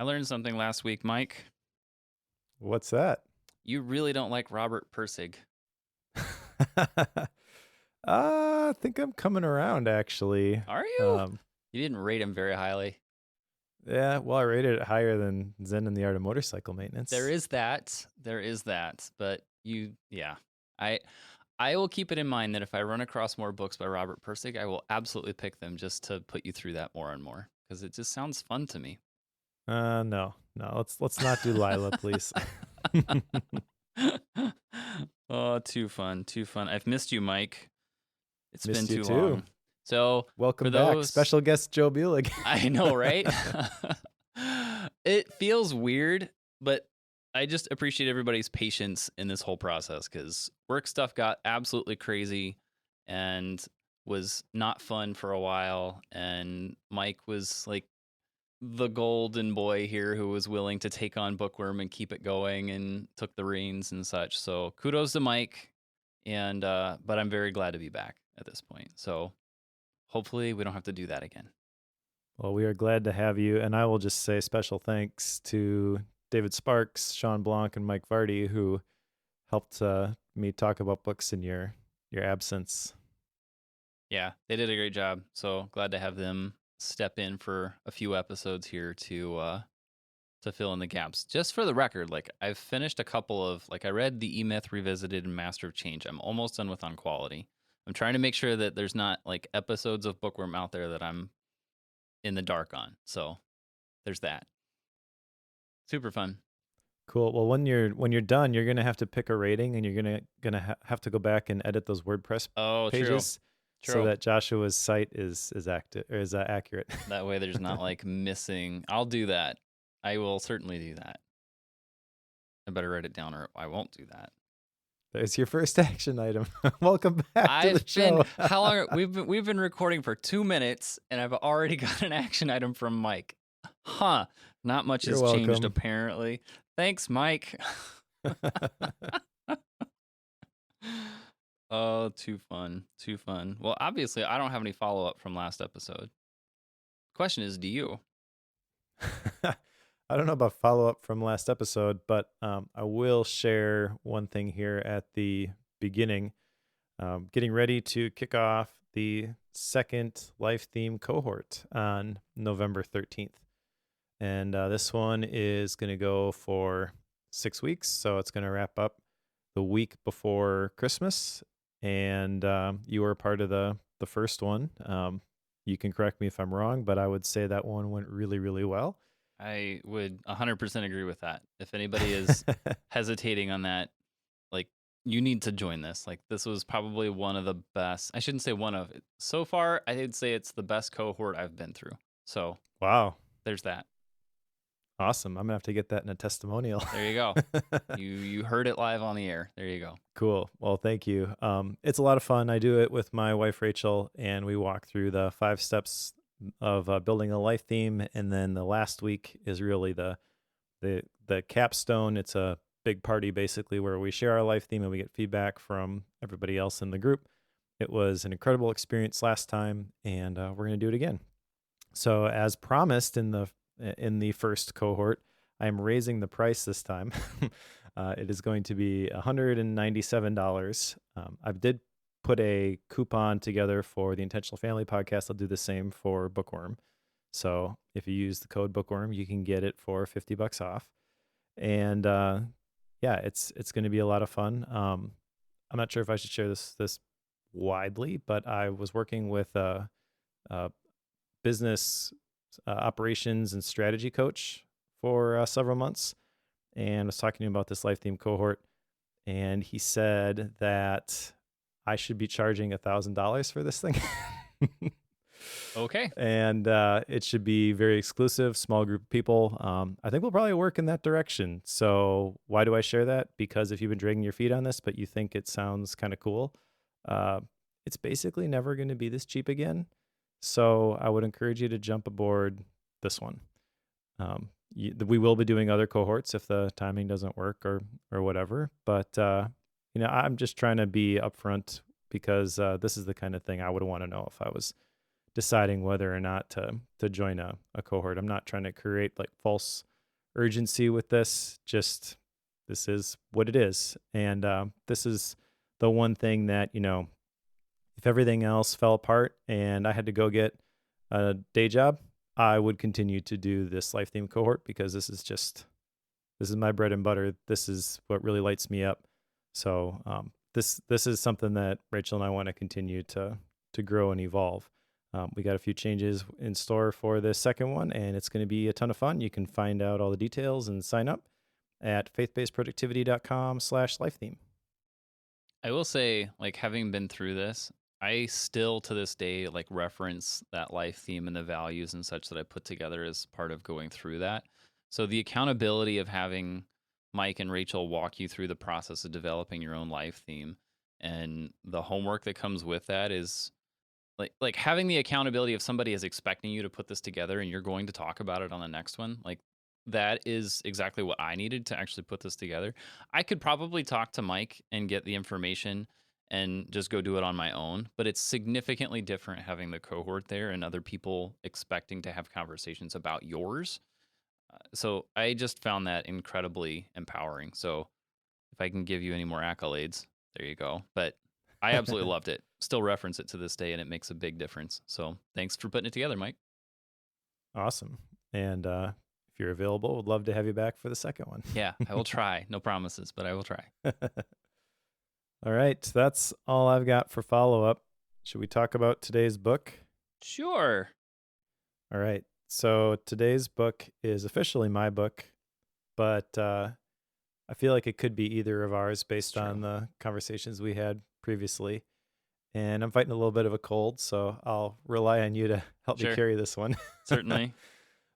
I learned something last week, Mike. What's that? You really don't like Robert Persig. I think I'm coming around actually. Are you? Um, You didn't rate him very highly. yeah, well, I rated it higher than Zen and the Art of Motorcycle There Maintenance. is that. There is that. But yeah. I I will keep it in mind that if I run across more books by Robert Persig, I will absolutely pick them just to put you through that more and more because it just sounds fun to me. No. Let's not do Lila, please. Oh, too fun. Too fun. I've missed you, Mike. It's been Missed you too too. long. So, for Welcome back, those special guest Joe Bulig. I know, right? It feels weird, but I just appreciate everybody's patience in this whole process because work stuff got absolutely crazy and was not fun for a while. And Mike was like the golden boy here who was willing to take on Bookworm and keep it going and took the reins and such. So kudos to Mike. And but I'm very glad to be back at this point. So hopefully we don't have to do that again. Well, we are glad to have you, and I will just say special thanks to David Sparks, Sean Blanc, and Mike Vardy, who helped me talk about books in your absence. Yeah, they did a great job. So glad to have them step in for a few episodes here to fill in the gaps. Just for the record, like I've finished a couple of I read the E-Myth Revisited and Master of Change. I'm almost done with On Quality. I'm trying to make sure that there's not like episodes of Bookworm out there that I'm in the dark on. So there's that. Super fun. Cool. Well, when you're done, you're gonna have to pick a rating, and you're gonna have to go back and edit those WordPress Oh, true. pages so True. that Joshua's site is active or is accurate. That way there's not like missing. I'll do that. I will certainly do that. I better write it down or I won't do that. There's your first action item. Welcome back to the I've been show. how long we've been recording for 2 minutes and I've already got an action item from Mike. Huh. Not much You're has changed welcome. apparently. Thanks, Mike. Oh, too fun. Too fun. Well, obviously I don't have any follow-up from last episode. Question is, do you? I don't know about follow up from last episode, but I will share one thing here at the beginning. Getting ready to kick off the second life theme cohort on November 13th. And this one is going to go for 6 weeks. So it's going to wrap up the week before Christmas. And you were part of the first one. You can correct me if I'm wrong, but I would say that one went really, really well. I would 100% agree with that. If anybody is hesitating on that, like you need to join this. Like this was probably one of the best. I shouldn't say one of. So far, I would say it's the best cohort I've been through. So Wow. there's that. Awesome. I'm going to have to get that in a testimonial. There you go. You heard it live on the air. There you go. Cool. Well, thank you. It's a lot of fun. I do it with my wife, Rachel, and we walk through the 5 steps of building a life theme. And then the last week is really the capstone. It's a big party basically where we share our life theme and we get feedback from everybody else in the group. It was an incredible experience last time, and we're going to do it again. So as promised in the first cohort, I am raising the price this time. It is going to be $197. I did put a coupon together for the Intentional Family podcast. I'll do the same for Bookworm. So if you use the code Bookworm, you can get it for $50 off. And yeah, it's going to be a lot of fun. I'm not sure if I should share this widely, but I was working with a business operations and strategy coach for several months, and was talking to him about this life theme cohort. And he said that I should be charging $1,000 for this thing. Okay. And it should be very exclusive, small group of people. I think we'll probably work in that direction. So why do I share that? Because if you've been dragging your feet on this, but you think it sounds kind of cool, it's basically never going to be this cheap again. So I would encourage you to jump aboard this one. We will be doing other cohorts if the timing doesn't work or whatever. But I'm just trying to be upfront because this is the kind of thing I would want to know if I was deciding whether or not to join a cohort. I'm not trying to create like false urgency with this. Just this is what it is, and this is the one thing that if everything else fell apart and I had to go get a day job, I would continue to do this life theme cohort because this is my bread and butter. This is what really lights me up. So this is something that Rachel and I want to continue to grow and evolve. We got a few changes in store for this second one, and it's going to be a ton of fun. You can find out all the details and sign up at faithbasedproductivity.com/lifetheme. I will say, like, having been through this, I still to this day like reference that life theme and the values and such that I put together as part of going through that. So the accountability of having Mike and Rachel walk you through the process of developing your own life theme and the homework that comes with that is like having the accountability of somebody is expecting you to put this together and you're going to talk about it on the next one. Like that is exactly what I needed to actually put this together. I could probably talk to Mike and get the information and just go do it on my own, but it's significantly different having the cohort there and other people expecting to have conversations about yours. So I just found that incredibly empowering. So if I can give you any more accolades, there you go. But I absolutely loved it. Still reference it to this day, and it makes a big difference. So thanks for putting it together, Mike. Awesome. And if you're available, would love to have you back for the second one. Yeah, I will try. No promises, but I will try. All right. That's all I've got for follow up. Should we talk about today's book? Sure. All right. So today's book is officially my book, but I feel like it could be either of ours based on the conversations we had previously. And I'm fighting a little bit of a cold, so I'll rely on you to help me carry this one. Certainly.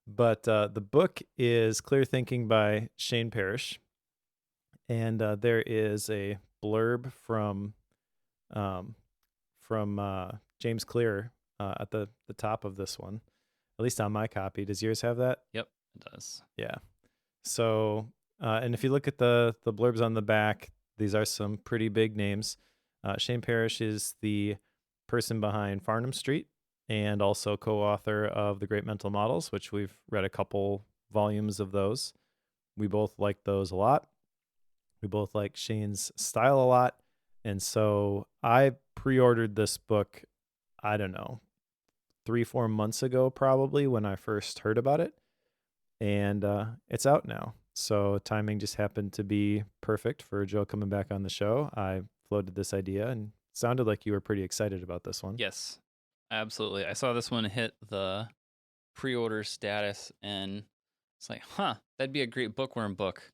But the book is Clear Thinking by Shane Parrish. And there is a blurb from James Clear at the top of this one, at least on my copy. Does yours have that? Yep, it does. Yeah. So, and if you look at the blurbs on the back, these are some pretty big names. Shane Parrish is the person behind Farnham Street and also co-author of The Great Mental Models, which we've read a couple volumes of those. We both like those a lot. We both like Shane's style a lot. And so I pre-ordered this book, I don't know, 3-4 months ago probably when I first heard about it. And it's out now. So timing just happened to be perfect for Joe coming back on the show. I floated this idea and sounded like you were pretty excited about this one. Yes, absolutely. I saw this one hit the pre-order status and it's like, that'd be a great bookworm book.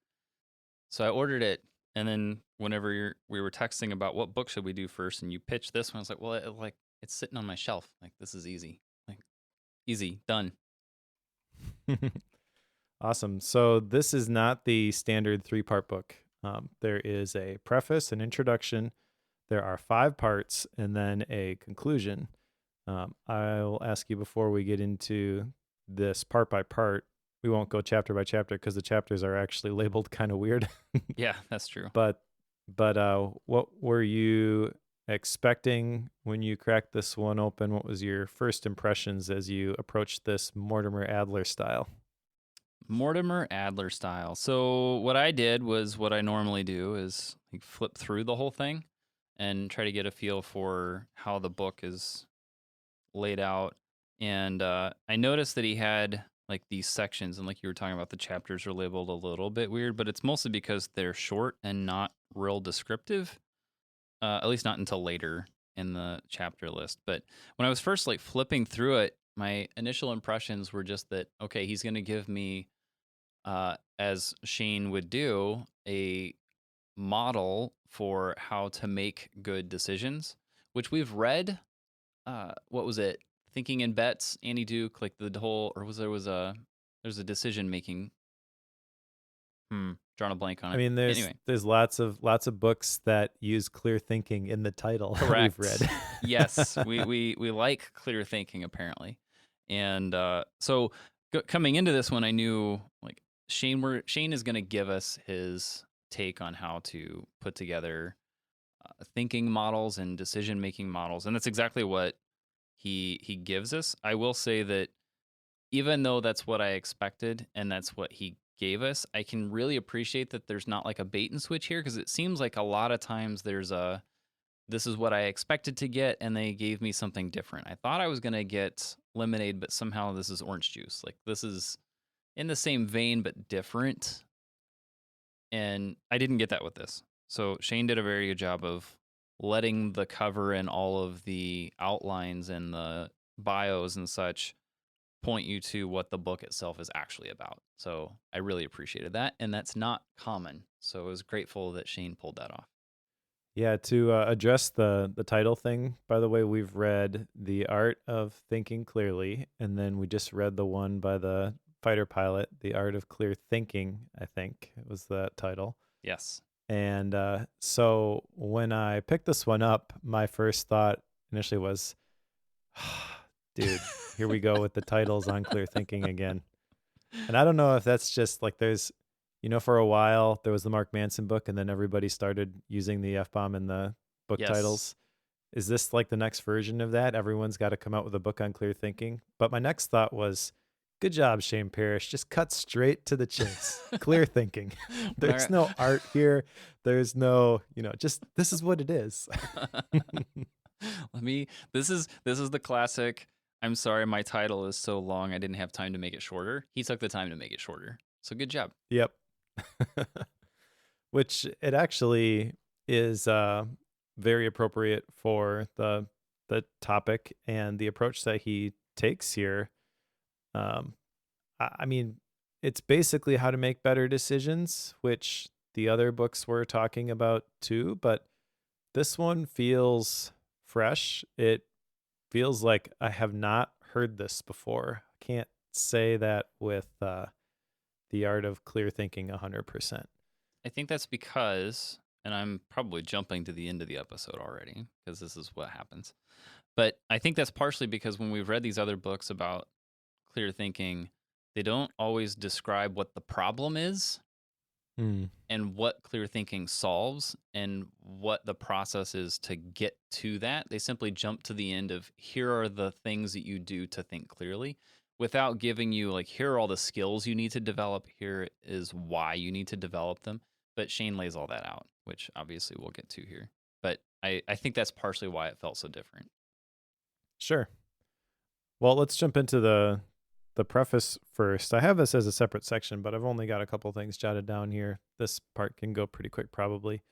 So I ordered it, and then whenever we were texting about what book should we do first, and you pitched this one, I was like, well, it's sitting on my shelf. Like, this is easy. Like, easy, done. Awesome. So this is not the standard 3-part book. There is a preface, an introduction. There are 5 parts, and then a conclusion. I'll ask you before we get into this part by part. We won't go chapter by chapter because the chapters are actually labeled kind of weird. Yeah, that's true. But what were you expecting when you cracked this one open? What was your first impressions as you approached this Mortimer Adler style? Mortimer Adler style. So what I did was what I normally do is like flip through the whole thing and try to get a feel for how the book is laid out. And I noticed that he had like these sections, and like you were talking about, the chapters are labeled a little bit weird, but it's mostly because they're short and not real descriptive, at least not until later in the chapter list. But when I was first like flipping through it, my initial impressions were just that, okay, he's going to give me, as Shane would do, a model for how to make good decisions, which we've read. What was it? Thinking in Bets, Annie Duke, like the whole, or there's a decision making. Drawn a blank on it. I mean, there's lots of books that use clear thinking in the title. Correct. We've read. Yes, we like clear thinking apparently, and so coming into this one, I knew like Shane is going to give us his take on how to put together thinking models and decision making models, and that's exactly what he gives us. I will say that even though that's what I expected and that's what he gave us, I can really appreciate that there's not like a bait and switch here, because it seems like a lot of times there's a this is what I expected to get and they gave me something different. I thought I was going to get lemonade, but somehow this is orange juice. Like this is in the same vein but different, and I didn't get that with this. So Shane did a very good job of letting the cover and all of the outlines and the bios and such point you to what the book itself is actually about. So I really appreciated that, and that's not common. So I was grateful that Shane pulled that off. Yeah, to address the title thing, by the way, we've read The Art of Thinking Clearly, and then we just read the one by the fighter pilot, The Art of Clear Thinking, I think it was that title. Yes. And so when I picked this one up, my first thought initially was, dude, here we go with the titles on Clear Thinking again. And I don't know if that's just like there's, for a while there was the Mark Manson book, and then everybody started using the F-bomb in the book Yes. titles. Is this like the next version of that? Everyone's got to come out with a book on clear thinking. But my next thought was, good job, Shane Parrish. Just cut straight to the chase. Clear thinking. There's no art here. There's no, just this is what it is. This is the classic, I'm sorry my title is so long I didn't have time to make it shorter. He took the time to make it shorter. So good job. Yep. Which it actually is very appropriate for the topic and the approach that he takes here. I mean, it's basically how to make better decisions, which the other books were talking about too, but this one feels fresh. It feels like I have not heard this before. I can't say that with The Art of Clear Thinking 100%. I think that's because, and I'm probably jumping to the end of the episode already because this is what happens, but I think that's partially because when we've read these other books about clear thinking, they don't always describe what the problem is and what clear thinking solves and what the process is to get to that. They simply jump to the end of, here are the things that you do to think clearly, without giving you like, here are all the skills you need to develop, here is why you need to develop them. But Shane lays all that out, which obviously we'll get to here. But I think that's partially why it felt so different. Sure. Well, let's jump into the preface first. I have this as a separate section, but I've only got a couple things jotted down here. This part can go pretty quick, probably.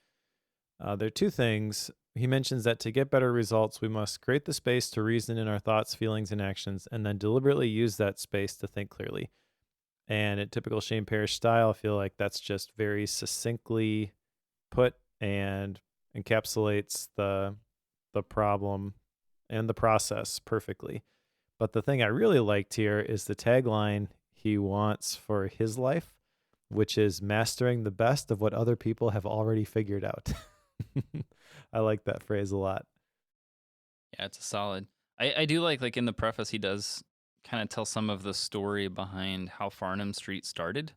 There are two things. He mentions that to get better results, we must create the space to reason in our thoughts, feelings, and actions, and then deliberately use that space to think clearly. And in typical Shane Parrish style, I feel like that's just very succinctly put and encapsulates the problem and the process perfectly. But the thing I really liked here is the tagline he wants for his life, which is mastering the best of what other people have already figured out. I like that phrase a lot. Yeah, it's a solid. I do like in the preface, he does kind of tell some of the story behind how Farnham Street started.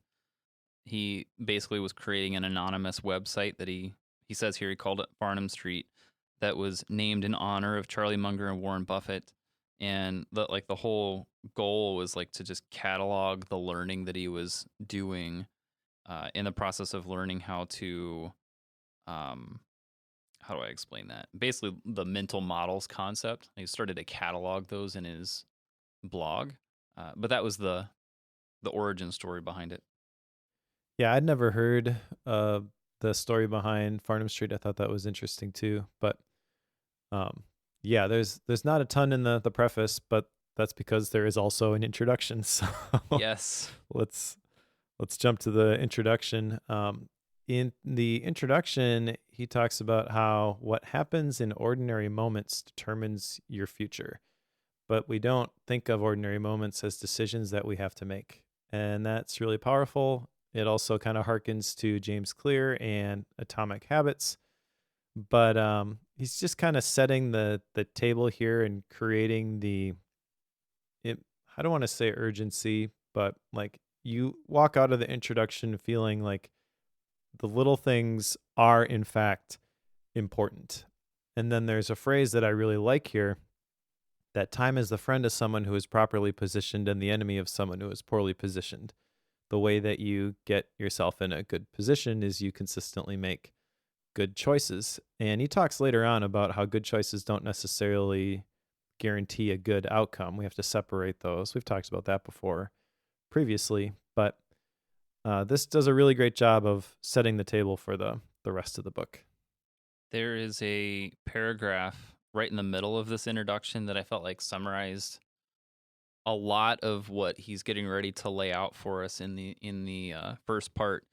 He basically was creating an anonymous website that he says here he called it Farnham Street, that was named in honor of Charlie Munger and Warren Buffett. And the whole goal was like to just catalog the learning that he was doing in the process of learning how to how do I explain that? Basically, the mental models concept. He started to catalog those in his blog, but that was the origin story behind it. Yeah, I'd never heard the story behind Farnham Street. I thought that was interesting too. But yeah, there's not a ton in the preface, but that's because there is also an introduction. So yes, let's jump to the introduction. In the introduction, he talks about how what happens in ordinary moments determines your future, but we don't think of ordinary moments as decisions that we have to make. And that's really powerful. It also kind of harkens to James Clear and Atomic Habits. But he's just kind of setting the table here and creating I don't want to say urgency, but like you walk out of the introduction feeling like the little things are in fact important. And then there's a phrase that I really like here that time is the friend of someone who is properly positioned and the enemy of someone who is poorly positioned. The way that you get yourself in a good position is you consistently make good choices. And he talks later on about how good choices don't necessarily guarantee a good outcome. We have to separate those. We've talked about that before previously, but this does a really great job of setting the table for the rest of the book. There is a paragraph right in the middle of this introduction that I felt like summarized a lot of what he's getting ready to lay out for us in the first part.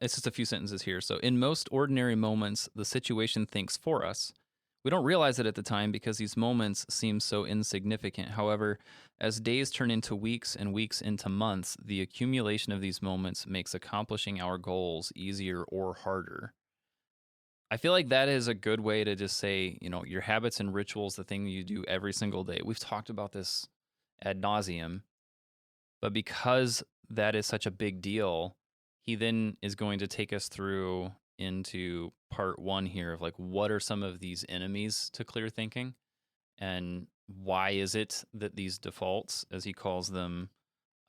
It's just a few sentences here. So, in most ordinary moments, the situation thinks for us. We don't realize it at the time because these moments seem so insignificant. However, as days turn into weeks and weeks into months, the accumulation of these moments makes accomplishing our goals easier or harder. I feel like that is a good way to just say, your habits and rituals, the thing you do every single day. We've talked about this ad nauseum, but because that is such a big deal, he then is going to take us through into part one here of like, what are some of these enemies to clear thinking? And why is it that these defaults, as he calls them,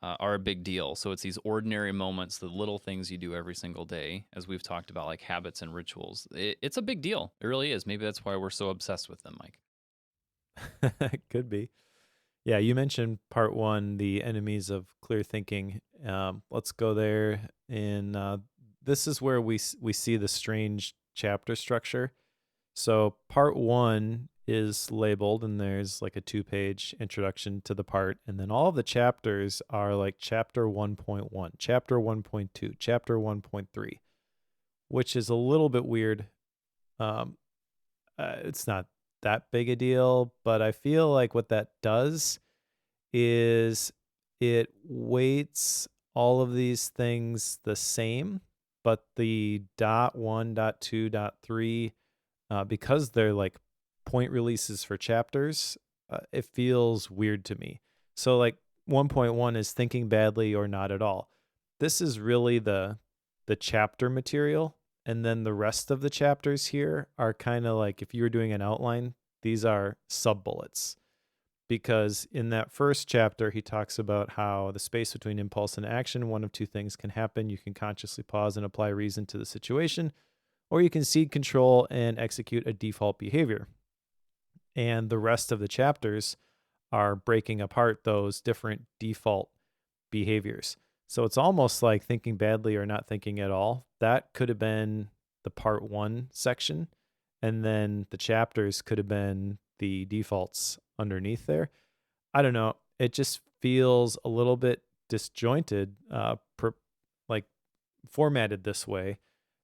are a big deal? So it's these ordinary moments, the little things you do every single day, as we've talked about, like habits and rituals. It's a big deal. It really is. Maybe that's why we're so obsessed with them, Mike. Could be. Yeah, you mentioned part one, the enemies of clear thinking. Let's go there. And this is where we see the strange chapter structure. So part one is labeled, and there's like a 2-page introduction to the part, and then all of the chapters are like chapter 1.1, chapter 1.2, chapter 1.3, which is a little bit weird. Um, it's not that big a deal, but I feel like what that does is it weights all of these things the same, but the dot one, dot two, dot three, because they're like point releases for chapters, it feels weird to me. So like 1.1 is thinking badly or not at all. This is really the chapter material, and then the rest of the chapters here are kind of like if you were doing an outline, these are sub bullets. Because in that first chapter, he talks about how the space between impulse and action, one of two things can happen. You can consciously pause and apply reason to the situation, or you can cede control and execute a default behavior. And the rest of the chapters are breaking apart those different default behaviors. So it's almost like thinking badly or not thinking at all. That could have been the part one section. And then the chapters could have been the defaults underneath there. I don't know. It just feels a little bit disjointed, like formatted this way.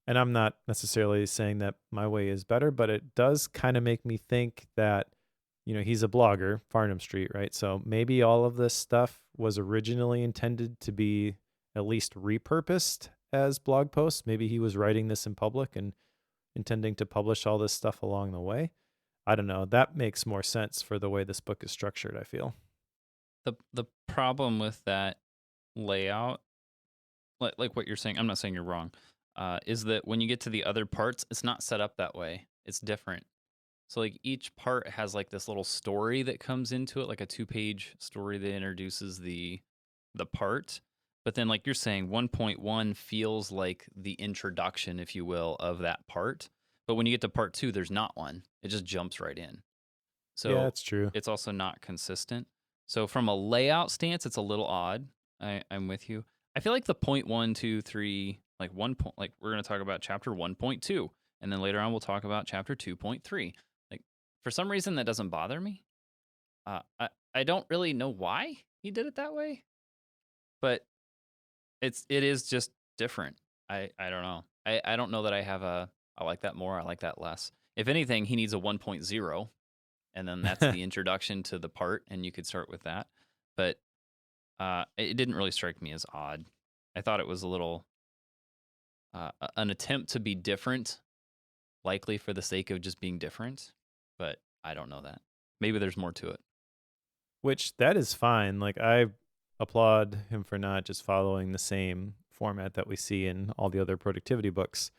And I'm not necessarily saying that my way is better, but it does kind of make me think that, he's a blogger, Farnham Street, right? So maybe all of this stuff was originally intended to be at least repurposed as blog posts. Maybe he was writing this in public and intending to publish all this stuff along the way. I don't know. That makes more sense for the way this book is structured, I feel. The problem with that layout, like what you're saying, I'm not saying you're wrong, is that when you get to the other parts, it's not set up that way. It's different. So like each part has like this little story that comes into it, like a 2-page story that introduces the part. But then like you're saying, 1.1 feels like the introduction, if you will, of that part. But when you get to part two, there's not one. It just jumps right in. Yeah, So that's true. it's also not consistent. So from a layout stance, it's a little odd. I'm with you. I feel like the point 1, 2, 3, like one point, like we're going to talk about chapter 1.2, and then later on we'll talk about chapter 2.3. Like for some reason that doesn't bother me. I don't really know why he did it that way, but it is just different. I don't know. I don't know that I have a I like that more. I like that less. If anything, he needs a 1.0, and then that's the introduction to the part, and you could start with that. But it didn't really strike me as odd. I thought it was a little an attempt to be different, likely for the sake of just being different. But I don't know that. Maybe there's more to it. Which that is fine. Like I applaud him for not just following the same format that we see in all the other productivity books.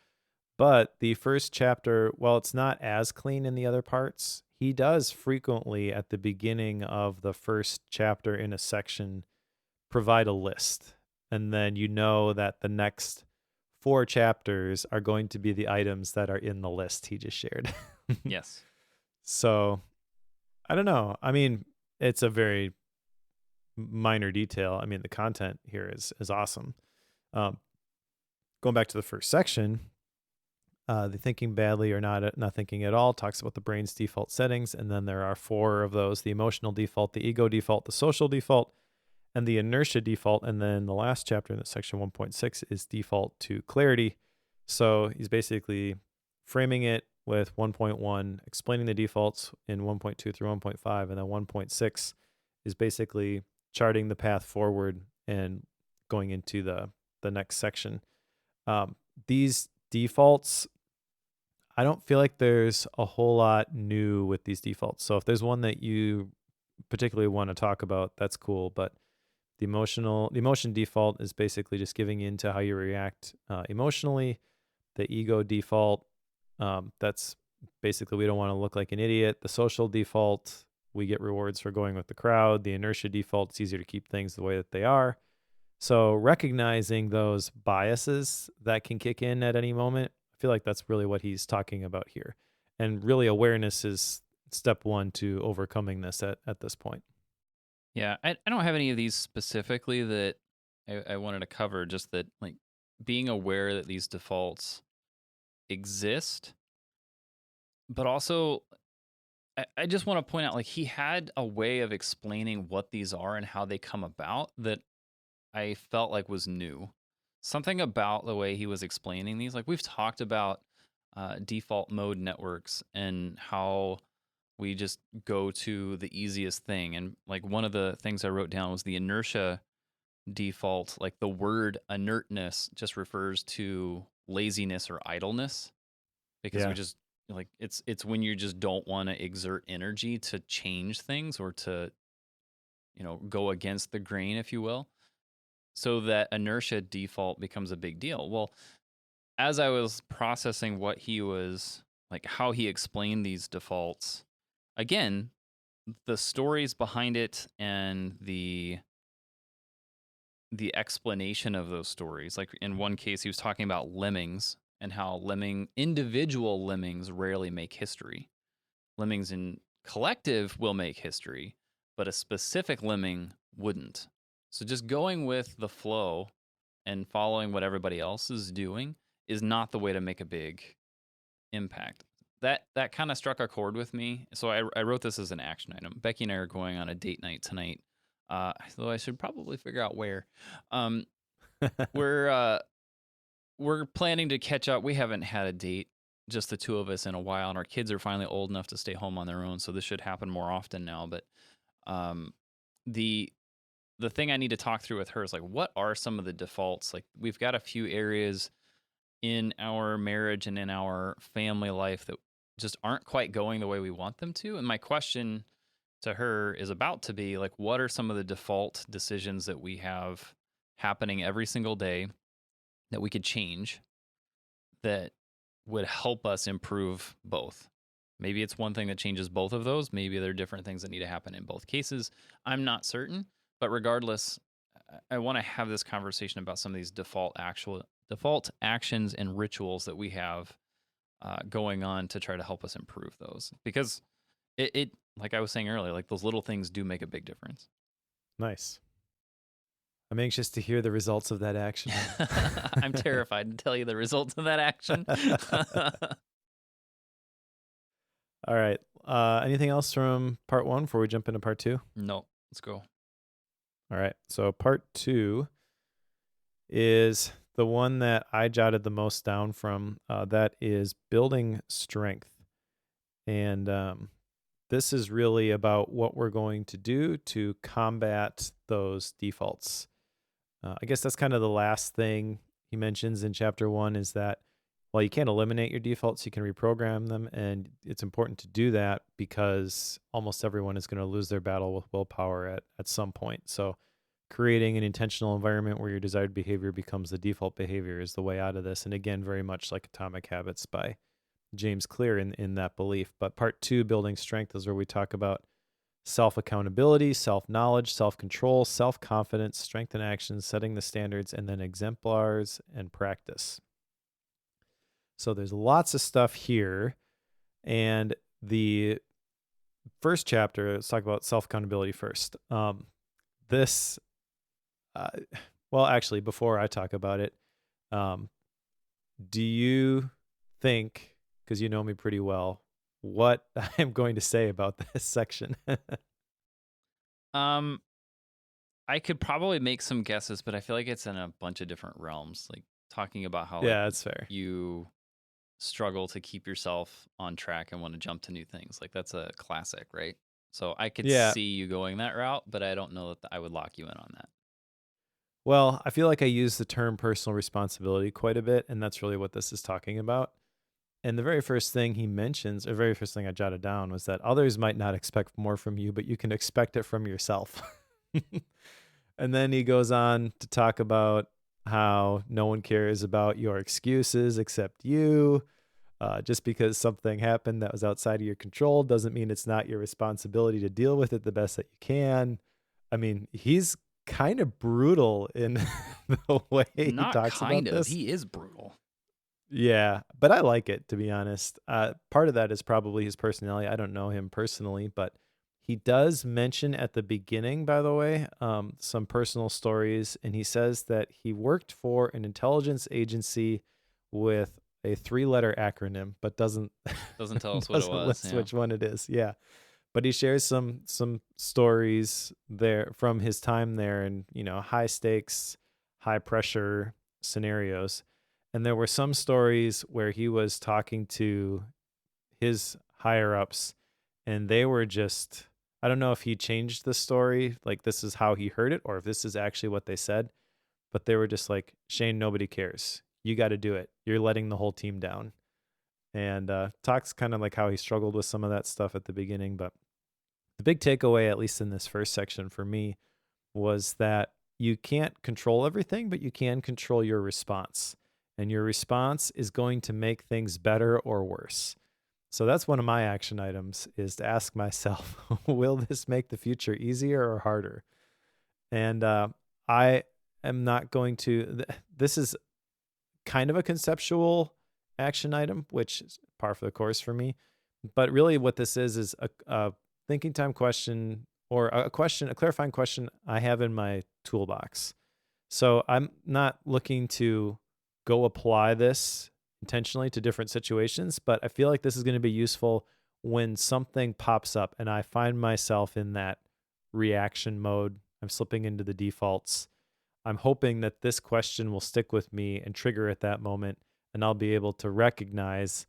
But the first chapter, while it's not as clean in the other parts, he does frequently at the beginning of the first chapter in a section provide a list. And then you know that the next 4 chapters are going to be the items that are in the list he just shared. Yes. So I don't know. I mean, it's a very minor detail. I mean, the content here is awesome. Um, Going back to the first section, the thinking badly or not thinking at all talks about the brain's default settings, and then there are 4 of those: the emotional default, the ego default, the social default, and the inertia default. And then the last chapter in the section 1.6 is default to clarity. So he's basically framing it with 1.1, explaining the defaults in 1.2 through 1.5, and then 1.6 is basically charting the path forward and going into the next section. These defaults, I don't feel like there's a whole lot new with these defaults. So if there's one that you particularly want to talk about, that's cool. But the emotion default is basically just giving in to how you react emotionally. The ego default, that's basically we don't want to look like an idiot. The social default, we get rewards for going with the crowd. The inertia default, it's easier to keep things the way that they are. So recognizing those biases that can kick in at any moment, I feel like that's really what he's talking about here. And really awareness is step 1 to overcoming this at this point. Yeah, I don't have any of these specifically that I wanted to cover, just that like being aware that these defaults exist, but also I just want to point out like he had a way of explaining what these are and how they come about that I felt like was new. Something about the way he was explaining these, like we've talked about default mode networks and how we just go to the easiest thing. And like one of the things I wrote down was the inertia default. Like the word inertness just refers to laziness or idleness because we Yeah. just like it's when you just don't want to exert energy to change things or to go against the grain, if you will. So that inertia default becomes a big deal. Well, as I was processing what he was like, how he explained these defaults, again, the stories behind it and the explanation of those stories. Like in one case, he was talking about lemmings and how individual lemmings rarely make history. Lemmings in collective will make history, but a specific lemming wouldn't. So just going with the flow and following what everybody else is doing is not the way to make a big impact. That kind of struck a chord with me. So I wrote this as an action item. Becky and I are going on a date night tonight. Though I should probably figure out where. Um, we're we're planning to catch up. We haven't had a date, just the two of us, in a while, and our kids are finally old enough to stay home on their own. So this should happen more often now. But um, the the thing I need to talk through with her is like, what are some of the defaults? Like, we've got a few areas in our marriage and in our family life that just aren't quite going the way we want them to. And my question to her is about to be like, what are some of the default decisions that we have happening every single day that we could change that would help us improve both? Maybe it's one thing that changes both of those. Maybe there are different things that need to happen in both cases. I'm not certain, but regardless, I want to have this conversation about some of these default actions and rituals that we have going on to try to help us improve those. Because it like I was saying earlier, like those little things do make a big difference. Nice. I'm anxious to hear the results of that action. I'm terrified to tell you the results of that action. All right. Anything else from part 1 before we jump into part 2? No, let's go. All right. So part 2 is the one that I jotted the most down from. That is building strength. And this is really about what we're going to do to combat those defaults. I guess that's kind of the last thing he mentions in chapter 1 is that while you can't eliminate your defaults, you can reprogram them. And it's important to do that because almost everyone is going to lose their battle with willpower at some point. So creating an intentional environment where your desired behavior becomes the default behavior is the way out of this. And again, very much like Atomic Habits by James Clear in that belief. But part 2, building strength, is where we talk about self-accountability, self-knowledge, self-control, self-confidence, strength in action, setting the standards, and then exemplars and practice. So there's lots of stuff here. And the first chapter, let's talk about self-accountability first. This, well, actually, before I talk about it, do you think, because you know me pretty well, what I'm going to say about this section? I could probably make some guesses, but I feel like it's in a bunch of different realms. Like talking about how like Yeah, that's fair. you struggle to keep yourself on track and want to jump to new things. Like that's a classic, right? So I could Yeah. see you going that route, but I don't know that I would lock you in on that. Well, I feel like I use the term personal responsibility quite a bit, and that's really what this is talking about. And the very first thing he mentions, or very first thing I jotted down, was that others might not expect more from you, but you can expect it from yourself. And then he goes on to talk about how no one cares about your excuses except you. Just because something happened that was outside of your control doesn't mean it's not your responsibility to deal with it the best that you can. I mean, he's kind of brutal in the way he Not talks about kind of. this. He is brutal. Yeah, but I like it, to be honest. Part of that is probably his personality. I don't know him personally, but he does mention at the beginning, by the way, some personal stories, and he says that he worked for an intelligence agency with a 3-letter acronym, but doesn't Doesn't tell us what it doesn't was. list which one it is. Yeah, but he shares some stories there from his time there, and high stakes, high pressure scenarios. And there were some stories where he was talking to his higher ups, and they were just, I don't know if he changed the story, like this is how he heard it, or if this is actually what they said, but they were just like, Shane, nobody cares. You got to do it. You're letting the whole team down. And talks kind of like how he struggled with some of that stuff at the beginning. But the big takeaway, at least in this first section for me, was that you can't control everything, but you can control your response. And your response is going to make things better or worse. So that's one of my action items, is to ask myself, will this make the future easier or harder? And I am not going to, this is kind of a conceptual action item, which is par for the course for me. But really what this is a thinking time question, or a clarifying question I have in my toolbox. So I'm not looking to go apply this intentionally to different situations, but I feel like this is going to be useful when something pops up and I find myself in that reaction mode. I'm slipping into the defaults. I'm hoping that this question will stick with me and trigger at that moment, and I'll be able to recognize,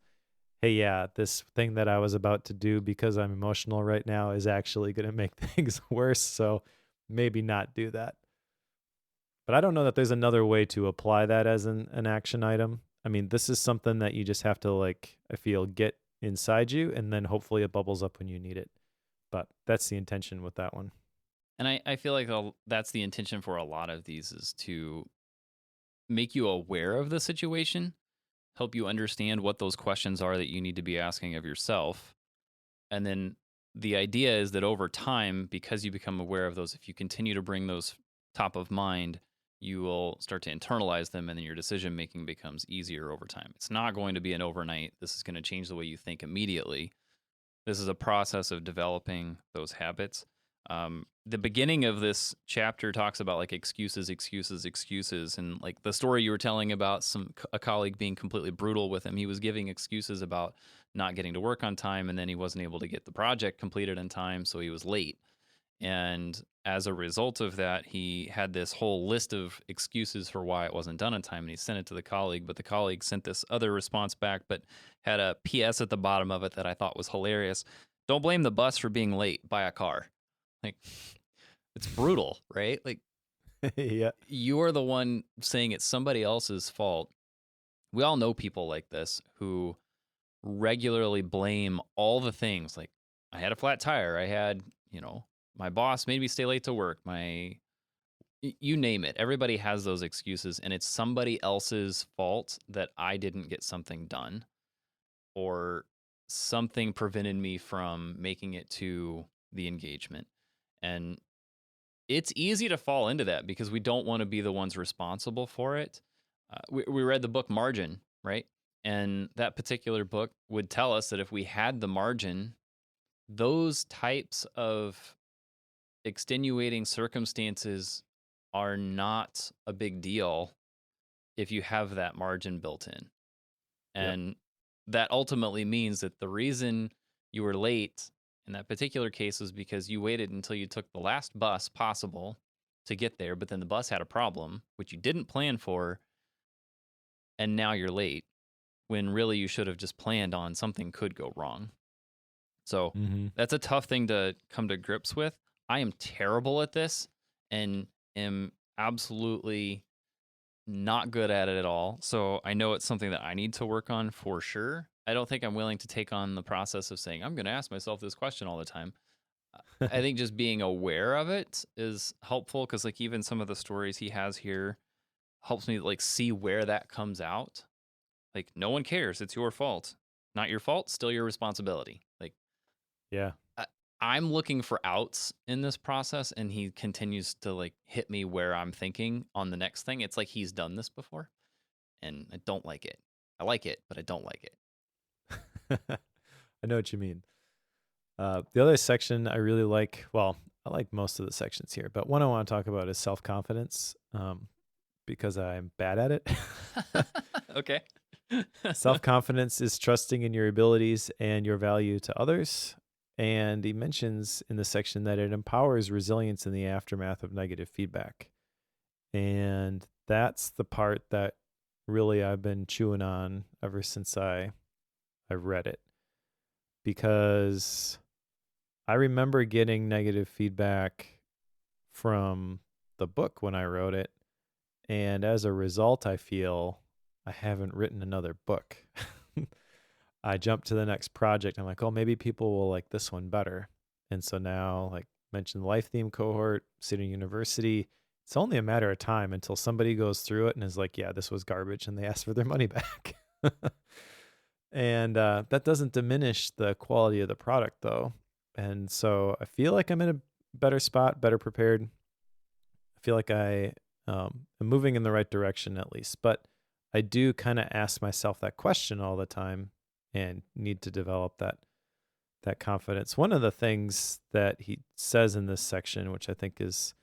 hey, yeah, this thing that I was about to do because I'm emotional right now is actually going to make things worse. So maybe not do that. But I don't know that there's another way to apply that as an action item. I mean, this is something that you just have to, like, I feel, get inside you, and then hopefully it bubbles up when you need it. But that's the intention with that one. And I feel like that's the intention for a lot of these, is to make you aware of the situation, help you understand what those questions are that you need to be asking of yourself. And then the idea is that over time, because you become aware of those, if you continue to bring those top of mind, you will start to internalize them, and then your decision making becomes easier over time. It's not going to be an overnight. This is going to change the way you think immediately. This is a process of developing those habits. The beginning of this chapter talks about like excuses, and like the story you were telling about a colleague being completely brutal with him. He was giving excuses about not getting to work on time, and then he wasn't able to get the project completed in time, so he was late. And as a result of that, he had this whole list of excuses for why it wasn't done in time, and he sent it to the colleague. But the colleague sent this other response back, but had a PS at the bottom of it that I thought was hilarious. Don't blame the bus for being late. Buy a car. Like, it's brutal, right? Like, Yeah. you're the one saying it's somebody else's fault. We all know people like this who regularly blame all the things. Like, I had a flat tire. I had, my boss made me stay late to work. My You name it. Everybody has those excuses, and it's somebody else's fault that I didn't get something done, or something prevented me from making it to the engagement. And it's easy to fall into that because we don't want to be the ones responsible for it. We read the book Margin, right? And that particular book would tell us that if we had the margin, those types of extenuating circumstances are not a big deal if you have that margin built in. Yep. And that ultimately means that the reason you were late in that particular case was because you waited until you took the last bus possible to get there, but then the bus had a problem, which you didn't plan for, and now you're late when really you should have just planned on something could go wrong. So Hmm. that's a tough thing to come to grips with. I am terrible at this and am absolutely not good at it at all. So I know it's something that I need to work on for sure. I don't think I'm willing to take on the process of saying, I'm going to ask myself this question all the time. I think just being aware of it is helpful because, like, even some of the stories he has here helps me, like, see where that comes out. Like, no one cares. It's your fault. Not your fault, still your responsibility. Like, Yeah. I, I'm looking for outs in this process, and he continues to, like, hit me where I'm thinking on the next thing. It's like he's done this before, and I don't like it. I like it, but I don't like it. I know what you mean. The other section I really like, well, I like most of the sections here, but one I want to talk about is self-confidence, because I'm bad at it. Okay. Self-confidence is trusting in your abilities and your value to others. And he mentions in the section that it empowers resilience in the aftermath of negative feedback. And that's the part that really I've been chewing on ever since I've read it. Because I remember getting negative feedback from the book when I wrote it. And as a result, I feel I haven't written another book. I jumped to the next project. I'm like, oh, maybe people will like this one better. And so now, like mentioned, the life theme cohort, City University, it's only a matter of time until somebody goes through it and is like, yeah, this was garbage, and they ask for their money back. And that doesn't diminish the quality of the product, though. And so I feel like I'm in a better spot, better prepared. I feel like I am moving in the right direction at least. But I do kind of ask myself that question all the time and need to develop that confidence. One of the things that he says in this section, which I think is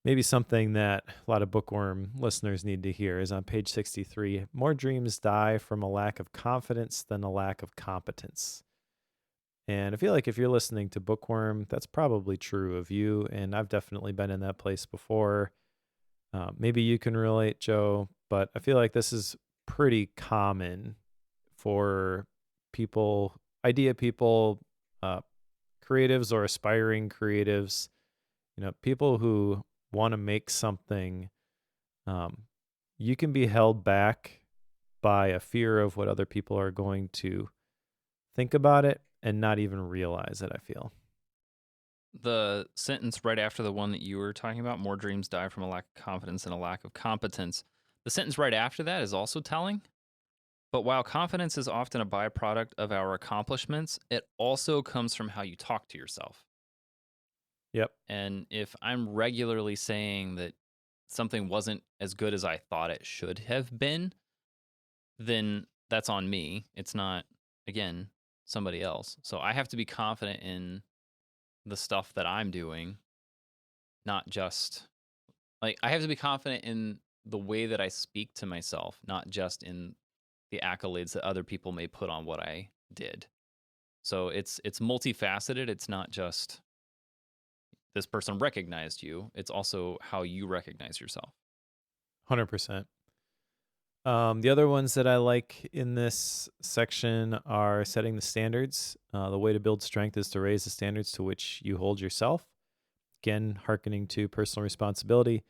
maybe something that a lot of bookworm listeners need to hear, is on page 63. More dreams die from a lack of confidence than a lack of competence. And I feel like if you're listening to Bookworm, that's probably true of you. And I've definitely been in that place before. Maybe you can relate, Joe, but I feel like this is pretty common for people, idea people, uh, creatives or aspiring creatives, people who want to make something. You can be held back by a fear of what other people are going to think about it and not even realize it, I feel. The sentence right after the one that you were talking about, more dreams die from a lack of confidence and a lack of competence. The sentence right after that is also telling. But while confidence is often a byproduct of our accomplishments, it also comes from how you talk to yourself. Yep. And if I'm regularly saying that something wasn't as good as I thought it should have been, then that's on me. It's not, again, somebody else. So I have to be confident in the stuff that I'm doing, not just like I have to be confident in the way that I speak to myself, not just in the accolades that other people may put on what I did. So it's multifaceted. It's not just this person recognized you. It's also how you recognize yourself. 100%. The other ones that I like in this section are setting the standards. The way to build strength is to raise the standards to which you hold yourself. Again, hearkening to personal responsibility.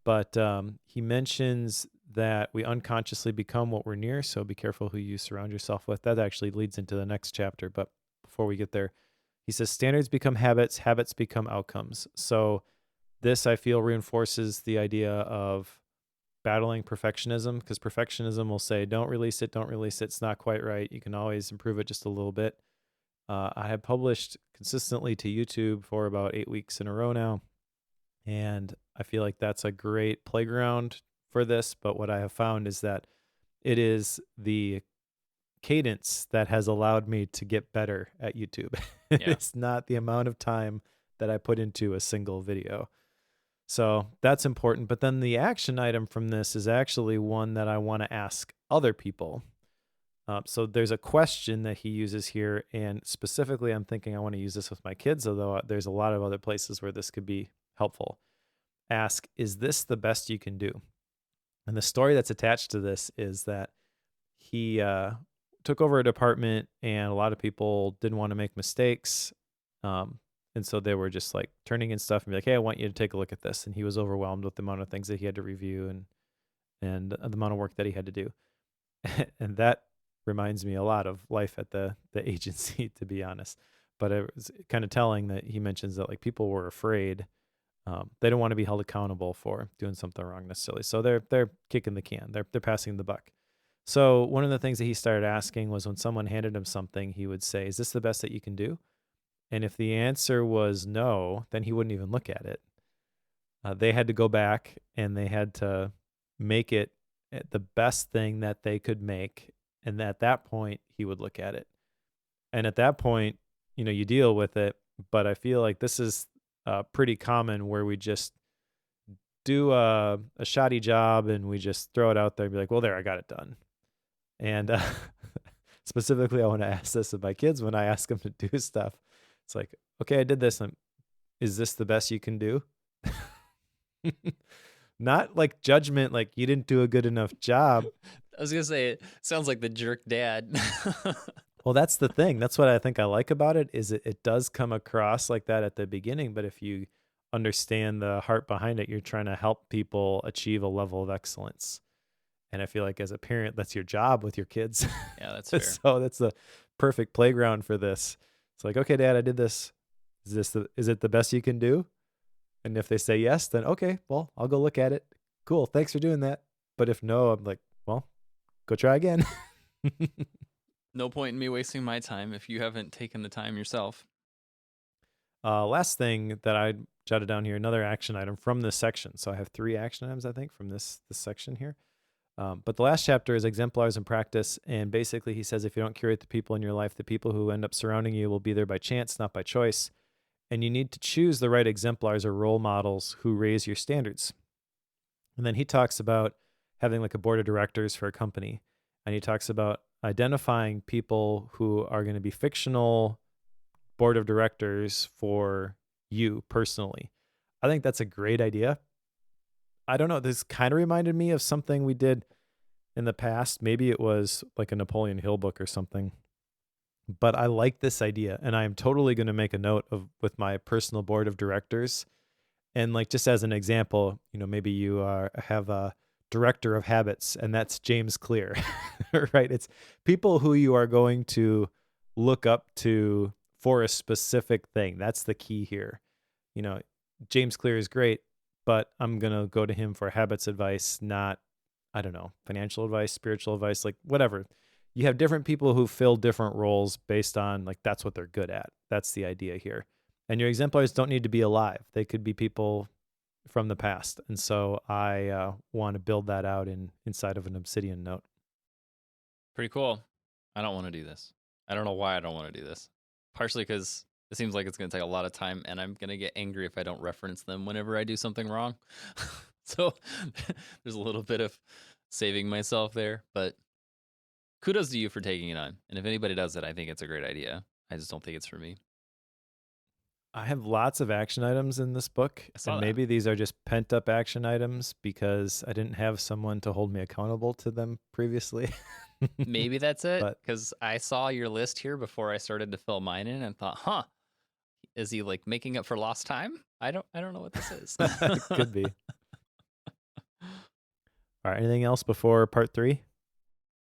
But he mentions that we unconsciously become what we're near, so be careful who you surround yourself with. That actually leads into the next chapter. But before we get there, he says standards become habits, habits become outcomes. So This, I feel, reinforces the idea of battling perfectionism, because perfectionism will say, don't release it, don't release it. It's not quite right. You can always improve it just a little bit. I have published consistently to YouTube for about 8 weeks in a row now. And I feel like that's a great playground for this. But what I have found is that it is the cadence that has allowed me to get better at YouTube. Yeah. It's not the amount of time that I put into a single video. So that's important. But then the action item from this is actually one that I want to ask other people. So there's a question that he uses here. And specifically, I'm thinking I want to use this with my kids, although there's a lot of other places where this could be helpful. Ask, is this the best you can do? And the story that's attached to this is that he took over a department and a lot of people didn't want to make mistakes. And so they were just like turning in stuff and be like, hey, I want you to take a look at this. And he was overwhelmed with the amount of things that he had to review and the amount of work that he had to do. And that reminds me a lot of life at the agency, to be honest. But it was kind of telling that he mentions that like people were afraid. They don't want to be held accountable for doing something wrong necessarily. So they're kicking the can. They're passing the buck. So one of the things that he started asking was when someone handed him something, he would say, is this the best that you can do? And if the answer was no, then he wouldn't even look at it. They had to go back and they had to make it the best thing that they could make. And at that point, he would look at it. And at that point, you deal with it. But I feel like this is pretty common where we just do a shoddy job and we just throw it out there and be like, well, there, I got it done. And specifically, I want to ask this of my kids when I ask them to do stuff. It's like, okay, I did this. Is this the best you can do? Not like judgment, like you didn't do a good enough job. I was going to say, it sounds like the jerk dad. Well, that's the thing. That's what I think I like about it is it does come across like that at the beginning. But if you understand the heart behind it, you're trying to help people achieve a level of excellence. And I feel like as a parent, that's your job with your kids. Yeah, that's fair. So that's the perfect playground for this. It's like, okay, Dad, I did this. Is it the best you can do? And if they say yes, then okay, well, I'll go look at it. Cool. Thanks for doing that. But if no, I'm like, well, go try again. No point in me wasting my time if you haven't taken the time yourself. Last thing that I jotted down here, another action item from this section. So I have 3 action items, I think, from this section here. But the last chapter is exemplars in practice. And basically he says, if you don't curate the people in your life, the people who end up surrounding you will be there by chance, not by choice. And you need to choose the right exemplars or role models who raise your standards. And then he talks about having like a board of directors for a company. And he talks about identifying people who are going to be fictional board of directors for you personally. I think that's a great idea. I don't know. This kind of reminded me of something we did in the past. Maybe it was like a Napoleon Hill book or something. But I like this idea, and I am totally going to make a note of with my personal board of directors. And like just as an example, maybe you have a director of habits, and that's James Clear, right? It's people who you are going to look up to for a specific thing. That's the key here. James Clear is great, but I'm going to go to him for habits advice, not, I don't know, financial advice, spiritual advice, like whatever. You have different people who fill different roles based on like, that's what they're good at. That's the idea here. And your exemplars don't need to be alive. They could be people from the past. And so I want to build that out inside of an Obsidian note. Pretty cool. I don't want to do this. I don't know why I don't want to do this. Partially because it seems like it's going to take a lot of time and I'm going to get angry if I don't reference them whenever I do something wrong. So there's a little bit of saving myself there, but kudos to you for taking it on. And if anybody does it, I think it's a great idea. I just don't think it's for me. I have lots of action items in this book, and maybe these are just pent up action items because I didn't have someone to hold me accountable to them previously. Maybe that's it, because I saw your list here before I started to fill mine in and thought, is he like making up for lost time? I don't know what this is. Could be. All right, anything else before part 3?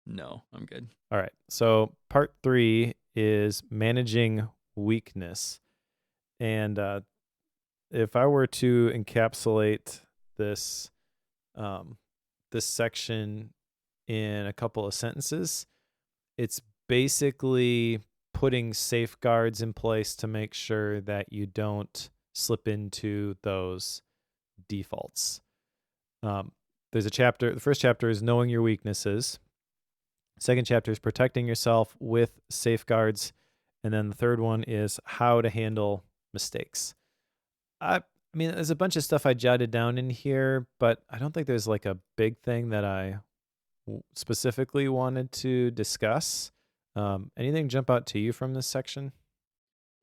No, I'm good. All right, so part 3 is managing weakness. And if I were to encapsulate this um, this section in a couple of sentences, it's basically putting safeguards in place to make sure that you don't slip into those defaults. Um, there's a chapter. The first chapter is knowing your weaknesses. Second chapter is protecting yourself with safeguards, and then the third one is how to handle mistakes. I mean, there's a bunch of stuff I jotted down in here, but I don't think there's like a big thing that I specifically wanted to discuss. Anything jump out to you from this section?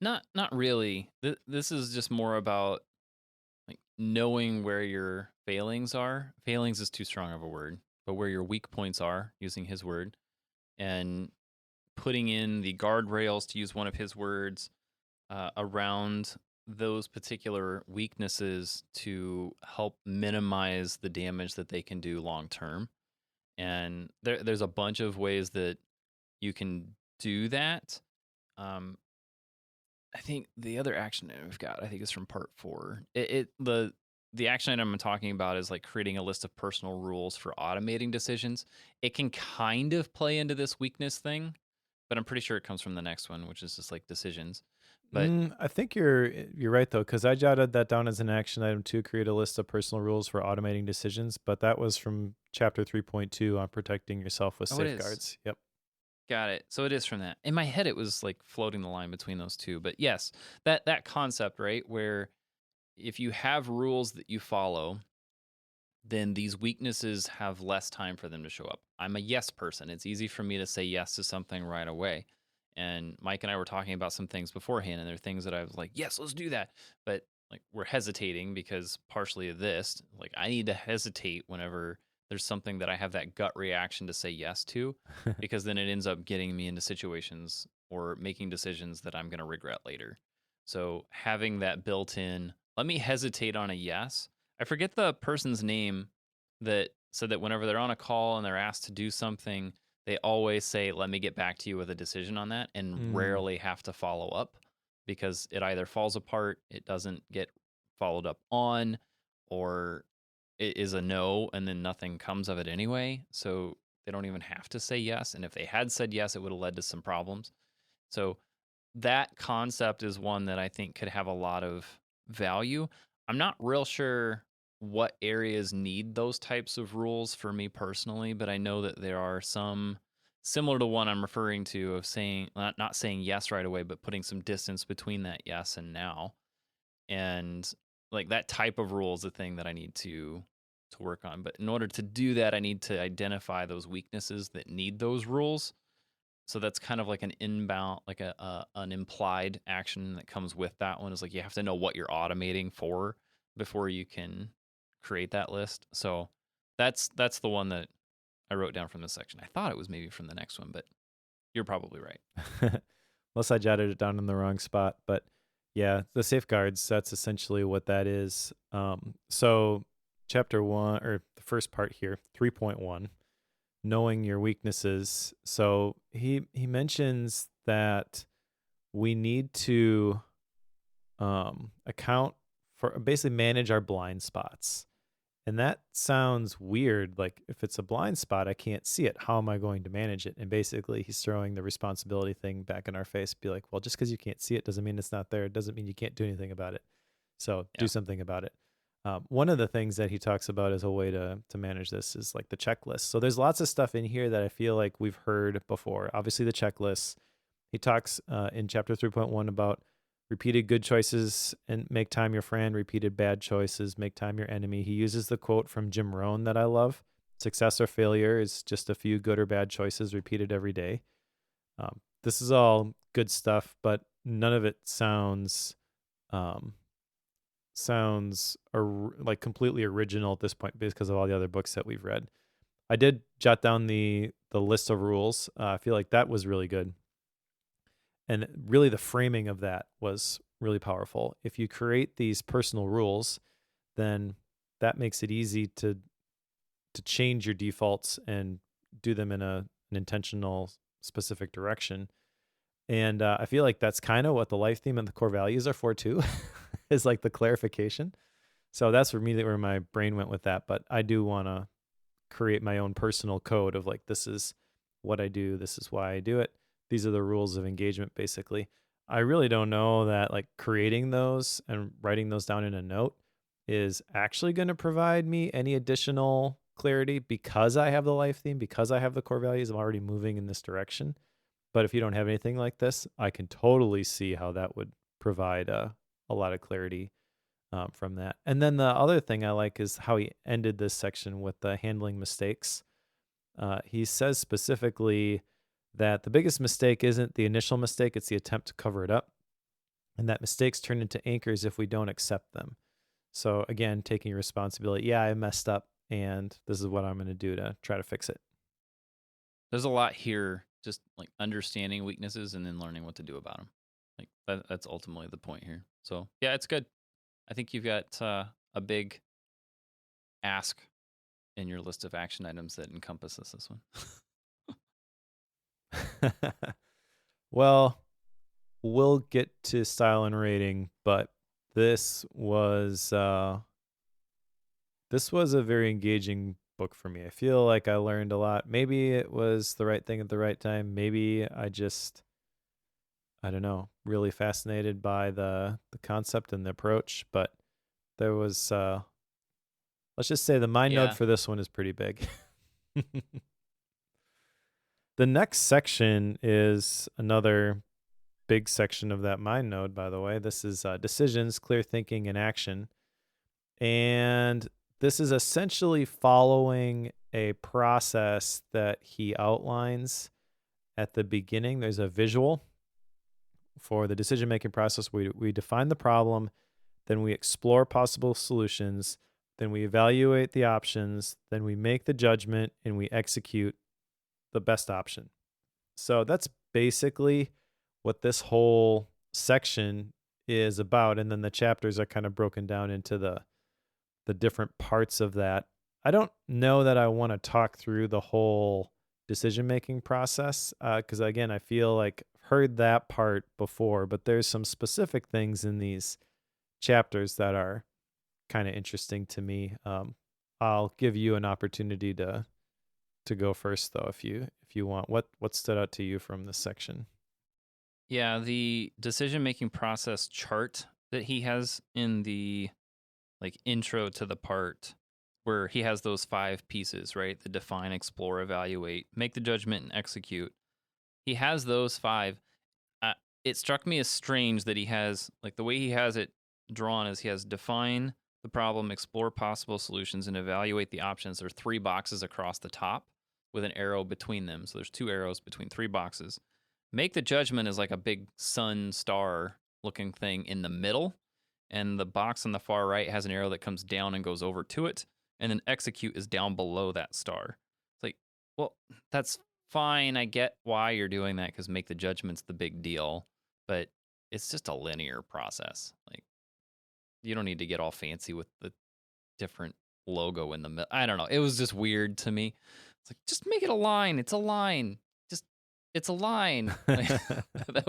Not really. This is just more about like knowing where your failings are. Failings is too strong of a word, but where your weak points are, using his word, and putting in the guardrails, to use one of his words, around those particular weaknesses to help minimize the damage that they can do long term. And there's a bunch of ways that you can do that. Um, I think the other action item we've got, I think, is from part 4. The action item I'm talking about is like creating a list of personal rules for automating decisions. It can kind of play into this weakness thing, but I'm pretty sure it comes from the next one, which is just like decisions. But I think you're right though, because I jotted that down as an action item to create a list of personal rules for automating decisions. But that was from chapter 3.2 on protecting yourself with oh, it is. safeguards. Yep. Got it. So it is from that. In my head, it was like floating the line between those two. But yes, that concept, right, where if you have rules that you follow, then these weaknesses have less time for them to show up. I'm a yes person. It's easy for me to say yes to something right away. And Mike and I were talking about some things beforehand, and there are things that I was like, yes, let's do that. But like we're hesitating because partially of this, like I need to hesitate whenever there's something that I have that gut reaction to say yes to, because then it ends up getting me into situations or making decisions that I'm going to regret later. So having that built in, let me hesitate on a yes. I forget the person's name that said that whenever they're on a call and they're asked to do something, they always say, let me get back to you with a decision on that, and Mm. rarely have to follow up because it either falls apart, it doesn't get followed up on, or it is a no and then nothing comes of it anyway. So they don't even have to say yes. And if they had said yes, it would have led to some problems. So that concept is one that I think could have a lot of value. I'm not real sure what areas need those types of rules for me personally, but I know that there are some similar to one I'm referring to of saying not saying yes right away, but putting some distance between that yes and now. And like that type of rule is the thing that I need to work on. But in order to do that, I need to identify those weaknesses that need those rules. So that's kind of like an inbound, like an implied action that comes with that one is like you have to know what you're automating for before you can create that list. So that's the one that I wrote down from this section. I thought it was maybe from the next one, but you're probably right. Unless I jotted it down in the wrong spot. But yeah, the safeguards, that's essentially what that is. So chapter 1, or the first part here, 3.1, knowing your weaknesses. So he mentions that we need to account for, basically manage our blind spots. And that sounds weird. Like, if it's a blind spot, I can't see it. How am I going to manage it? And basically, he's throwing the responsibility thing back in our face. Be like, well, just because you can't see it doesn't mean it's not there. It doesn't mean you can't do anything about it. So do Yeah. something about it. One of the things that he talks about as a way to manage this is like the checklist. So there's lots of stuff in here that I feel like we've heard before. Obviously, the checklist. He talks in chapter 3.1 about repeated good choices and make time your friend, repeated bad choices make time your enemy. He uses the quote from Jim Rohn that I love: success or failure is just a few good or bad choices repeated every day. This is all good stuff, but none of it sounds um, like completely original at this point because of all the other books that we've read. I did jot down the list of rules. I feel like that was really good. And really, the framing of that was really powerful. If you create these personal rules, then that makes it easy to change your defaults and do them in an intentional, specific direction. And I feel like that's kind of what the life theme and the core values are for too. is like the clarification. So that's for me where my brain went with that. But I do want to create my own personal code of like, this is what I do. This is why I do it. These are the rules of engagement, basically. I really don't know that like creating those and writing those down in a note is actually going to provide me any additional clarity because I have the life theme, because I have the core values. I'm already moving in this direction. But if you don't have anything like this, I can totally see how that would provide a lot of clarity from that. And then the other thing I like is how he ended this section with the handling mistakes. He says specifically that the biggest mistake isn't the initial mistake, it's the attempt to cover it up. And that mistakes turn into anchors if we don't accept them. So again, taking responsibility. Yeah, I messed up, and this is what I'm going to do to try to fix it. There's a lot here, just like understanding weaknesses and then learning what to do about them. Like that's ultimately the point here. So yeah, it's good. I think you've got a big ask in your list of action items that encompasses this one. Well, we'll get to style and rating, but this was a very engaging book for me. I feel like I learned a lot. Maybe it was the right thing at the right time. Maybe I don't know, really fascinated by the concept and the approach, but there was let's just say the mind node for this one is pretty big. The next section is another big section of that mind node, by the way. This is decisions, clear thinking, and action. And this is essentially following a process that he outlines at the beginning. There's a visual for the decision-making process. We define the problem, then we explore possible solutions, then we evaluate the options, then we make the judgment, and we execute the best option. So that's basically what this whole section is about. And then the chapters are kind of broken down into the different parts of that. I don't know that I want to talk through the whole decision-making process because, again, I feel like I've heard that part before, but there's some specific things in these chapters that are kind of interesting to me. I'll give you an opportunity to go first, though, if you want. What stood out to you from this section? Yeah, the decision-making process chart that he has in the like intro to the part where he has those 5 pieces, right? The define, explore, evaluate, make the judgment, and execute. He has those 5. It struck me as strange that he has, like the way he has it drawn is he has define the problem, explore possible solutions, and evaluate the options. There are 3 boxes across the top with an arrow between them. So there's 2 arrows between 3 boxes. Make the judgment is like a big sun star looking thing in the middle. And the box on the far right has an arrow that comes down and goes over to it. And then execute is down below that star. It's like, well, that's fine. I get why you're doing that because make the judgment's the big deal. But it's just a linear process. Like, you don't need to get all fancy with the different logo in the middle. I don't know. It was just weird to me. It's like, just make it a line. It's a line. It's a line. That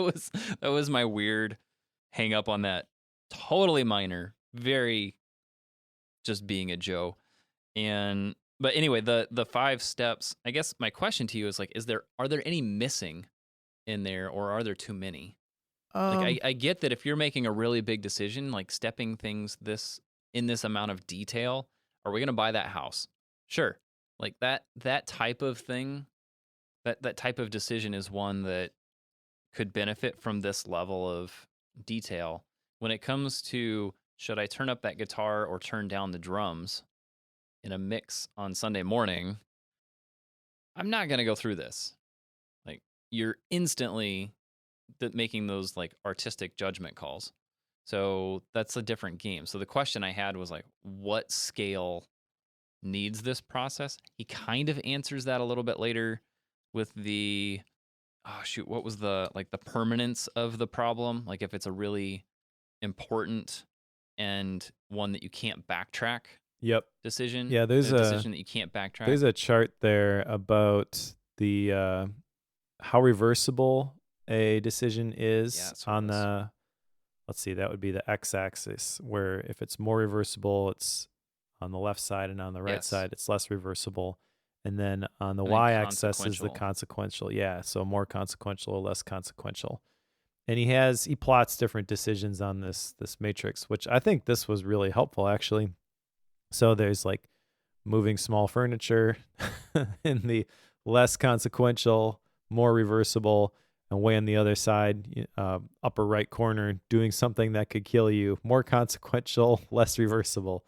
was my weird hang up on that. Totally minor, very just being a Joe. But anyway, the 5 steps, I guess my question to you is like, are there any missing in there, or are there too many? Like I get that if you're making a really big decision, like stepping things in this amount of detail, are we gonna buy that house? Sure. Like that type of thing, that type of decision is one that could benefit from this level of detail. When it comes to should I turn up that guitar or turn down the drums in a mix on Sunday morning, I'm not going to go through this. Like, you're instantly making those like artistic judgment calls. So that's a different game. So the question I had was like, what scale needs this process? He kind of answers that a little bit later with the what was the permanence of the problem? Like if it's a really important and one that you can't backtrack. Yep. Decision. Yeah, there's a decision that you can't backtrack. There's a chart there about the how reversible a decision is on the let's see, that would be the x-axis, where if it's more reversible, it's on the left side, and on the right Yes. side, it's less reversible. And then on the And then y-axis is the consequential. consequential. Yeah, so more consequential or less consequential. And he plots different decisions on this matrix, which I think this was really helpful actually. So there's like moving small furniture in the less consequential, more reversible, and way on the other side, upper right corner, doing something that could kill you, more consequential, less reversible.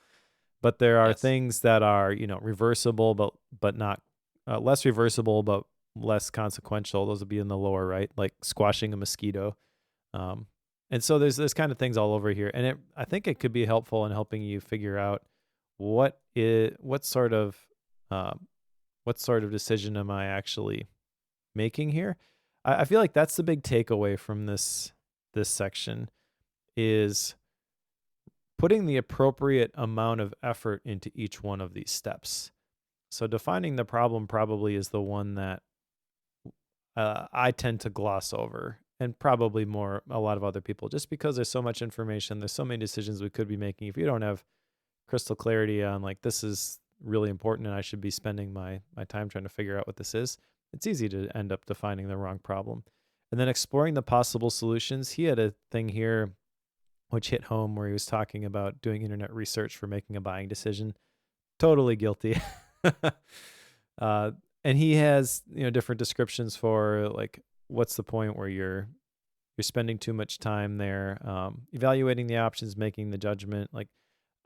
But there are Yes. things that are, reversible, but not less reversible, but less consequential. Those would be in the lower right, like squashing a mosquito. Um, and so there's kind of things all over here, and I think it could be helpful in helping you figure out what is um, what sort of decision am I actually making here. I feel like that's the big takeaway from this section is putting the appropriate amount of effort into each one of these steps. So defining the problem probably is the one that I tend to gloss over, and probably more a lot of other people, just because there's so much information, there's so many decisions we could be making. If you don't have crystal clarity on like this is really important and I should be spending my time trying to figure out what this is, it's easy to end up defining the wrong problem. And then exploring the possible solutions. He had a thing here which hit home where he was talking about doing internet research for making a buying decision. Totally guilty. uh, and he has different descriptions for like what's the point where you're spending too much time there, evaluating the options, making the judgment. Like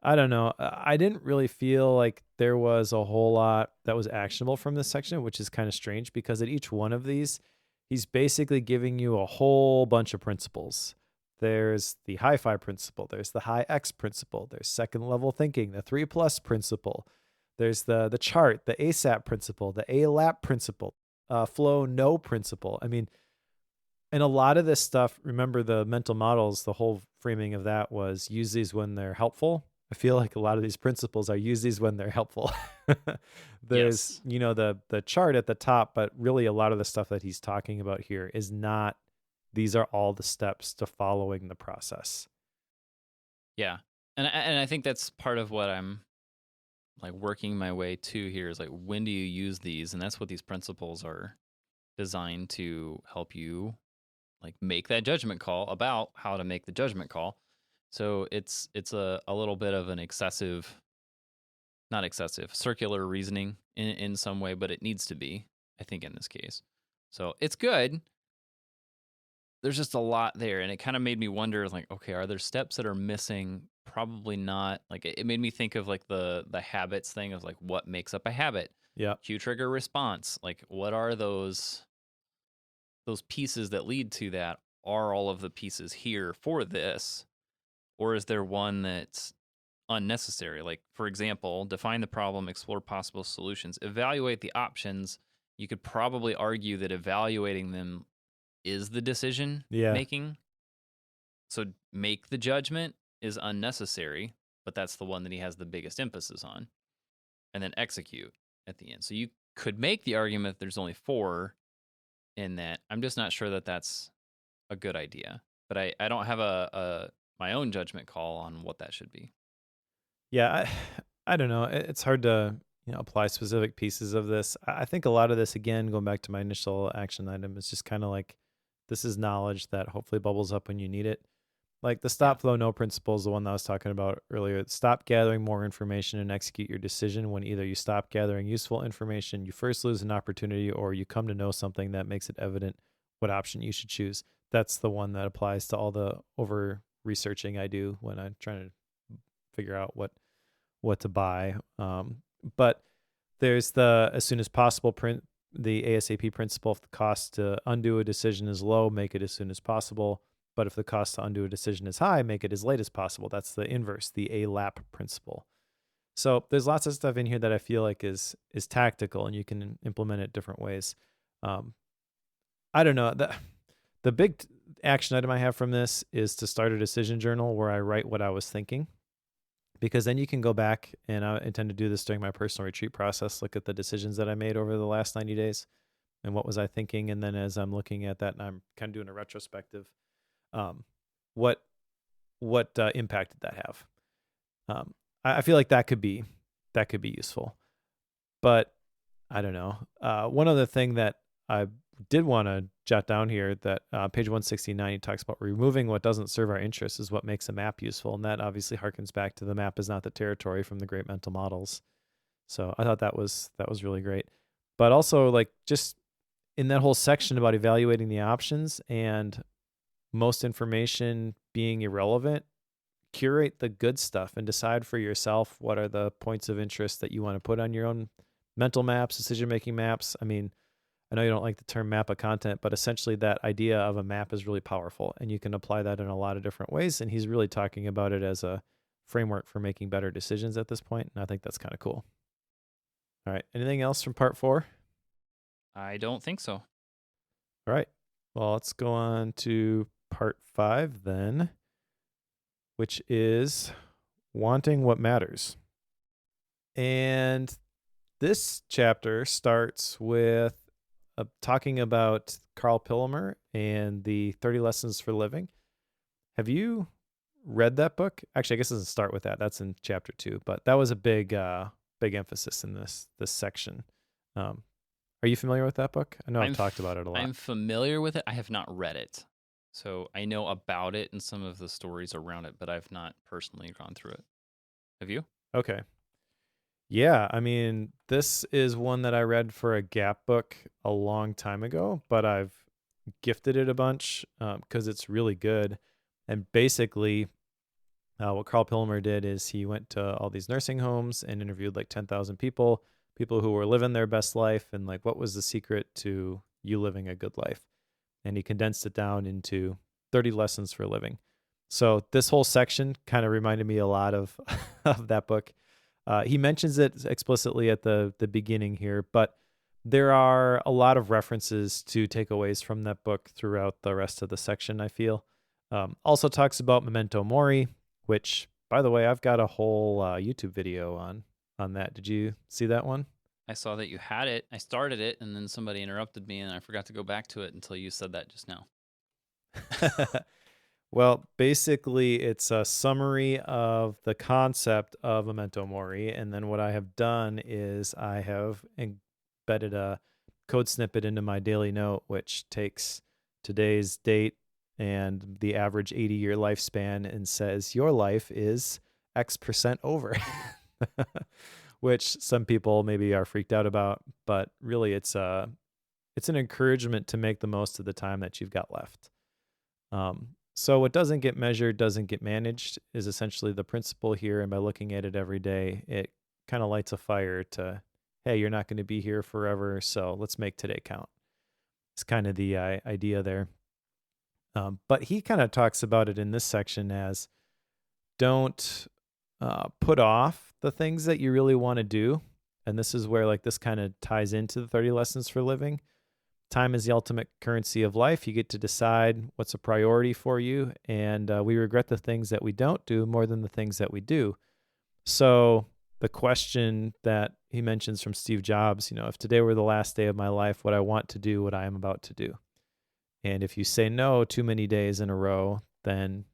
I don't know, I didn't really feel like there was a whole lot that was actionable from this section, which is kind of strange because at each one of these, he's basically giving you a whole bunch of principles. There's the high five principle, there's the high X principle, there's second level thinking, the 3+ principle, there's the chart, the ASAP principle, the ALAP principle, flow no principle. I mean, and a lot of this stuff, remember the mental models, the whole framing of that was use these when they're helpful. I feel like a lot of these principles are use these when they're helpful. There's, Yes. the chart at the top, but really a lot of the stuff that he's talking about here is not, these are all the steps to following the process. Yeah. And I think that's part of what I'm like working my way to here is like when do you use these? And that's what these principles are designed to help you like make that judgment call about how to make the judgment call. So it's a little bit of an excessive, not excessive, circular reasoning in some way, but it needs to be, I think, in this case. So it's good. There's just a lot there, and it kind of made me wonder, like, okay, are there steps that are missing? Probably not. Like, it made me think of like the habits thing of like what makes up a habit, Yeah. cue trigger response. Like, what are those pieces that lead to that? Are all of the pieces here for this, or is there one that's unnecessary? Like, for example, define the problem, explore possible solutions, evaluate the options. You could probably argue that evaluating them is the decision Yeah. making. So make the judgment is unnecessary, but that's the one that he has the biggest emphasis on. And then execute at the end. So you could make the argument that there's only 4 in that. I'm just not sure that that's a good idea. But I don't have a my own judgment call on what that should be. Yeah. I don't know. It's hard to, apply specific pieces of this. I think a lot of this, again, going back to my initial action item, is just kind of like, this is knowledge that hopefully bubbles up when you need it. Like the Yeah. stop, flow, no principle is the one that I was talking about earlier. Stop gathering more information and execute your decision when either you stop gathering useful information, you first lose an opportunity, or you come to know something that makes it evident what option you should choose. That's the one that applies to all the over researching I do when I'm trying to figure out what to buy. But there's the as soon as possible print, the ASAP principle. If the cost to undo a decision is low, make it as soon as possible. But if the cost to undo a decision is high, make it as late as possible. That's the inverse, the ALAP principle. So there's lots of stuff in here that I feel like is tactical, and you can implement it different ways. Um, I don't know. The big action item I have from this is to start a decision journal where I write what I was thinking, because then you can go back, and I intend to do this during my personal retreat process, look at the decisions that I made over the last 90 days and what was I thinking. And then as I'm looking at that and I'm kind of doing a retrospective, um, what what impact did that have? I feel like that could be useful. But I don't know. One other thing that I did want to jot down here, that page 169, he talks about removing what doesn't serve our interests is what makes a map useful. And that obviously harkens back to the map is not the territory from the Great Mental Models. So I thought that was really great. But also, like, just in that whole section about evaluating the options and most information being irrelevant, curate the good stuff and decide for yourself what are the points of interest that you want to put on your own mental maps, decision-making maps. I mean, I know you don't like the term map of content, but essentially that idea of a map is really powerful, and you can apply that in a lot of different ways. And he's really talking about it as a framework for making better decisions at this point, and I think that's kind of cool. All right. Anything else from part 4? I don't think so. All right. Well, let's go on to part 5 then, which is wanting what matters. And this chapter starts with talking about Carl Pillemer and the 30 Lessons for Living. Have you read that book? Actually, I guess it doesn't start with that. That's in chapter 2, but that was a big emphasis in this section. Are you familiar with that book? I know I've talked about it a lot. I'm familiar with it. I have not read it. So I know about it and some of the stories around it, but I've not personally gone through it. Have you? Okay. Yeah, I mean, this is one that I read for a Gap book a long time ago, but I've gifted it a bunch because it's really good. And basically, what Carl Pillemer did is he went to all these nursing homes and interviewed like 10,000 people who were living their best life, and like, what was the secret to you living a good life? And he condensed it down into 30 lessons for living. So this whole section kind of reminded me a lot of of that book. He mentions it explicitly at the beginning here, but there are a lot of references to takeaways from that book throughout the rest of the section, I feel. Also talks about memento mori, which, by the way, I've got a whole YouTube video on that. Did you see that one? I saw that you had it. I started it, and then somebody interrupted me, and I forgot to go back to it until you said that just now. Well, basically, it's a summary of the concept of memento mori, and then what I have done is I have embedded a code snippet into my daily note, which takes today's date and the average 80-year lifespan and says your life is X% over, which some people maybe are freaked out about, but really it's an encouragement to make the most of the time that you've got left. So what doesn't get measured doesn't get managed is essentially the principle here. And by looking at it every day, it kind of lights a fire to, hey, you're not going to be here forever, so let's make today count. It's kind of the idea there. But he kind of talks about it in this section as don't put off the things that you really want to do. And this is where like this kind of ties into the 30 lessons for living. Time is the ultimate currency of life. You get to decide what's a priority for you. And we regret the things that we don't do more than the things that we do. So the question that he mentions from Steve Jobs, if today were the last day of my life, would I want to do what I am about to do? And if you say no too many days in a row, then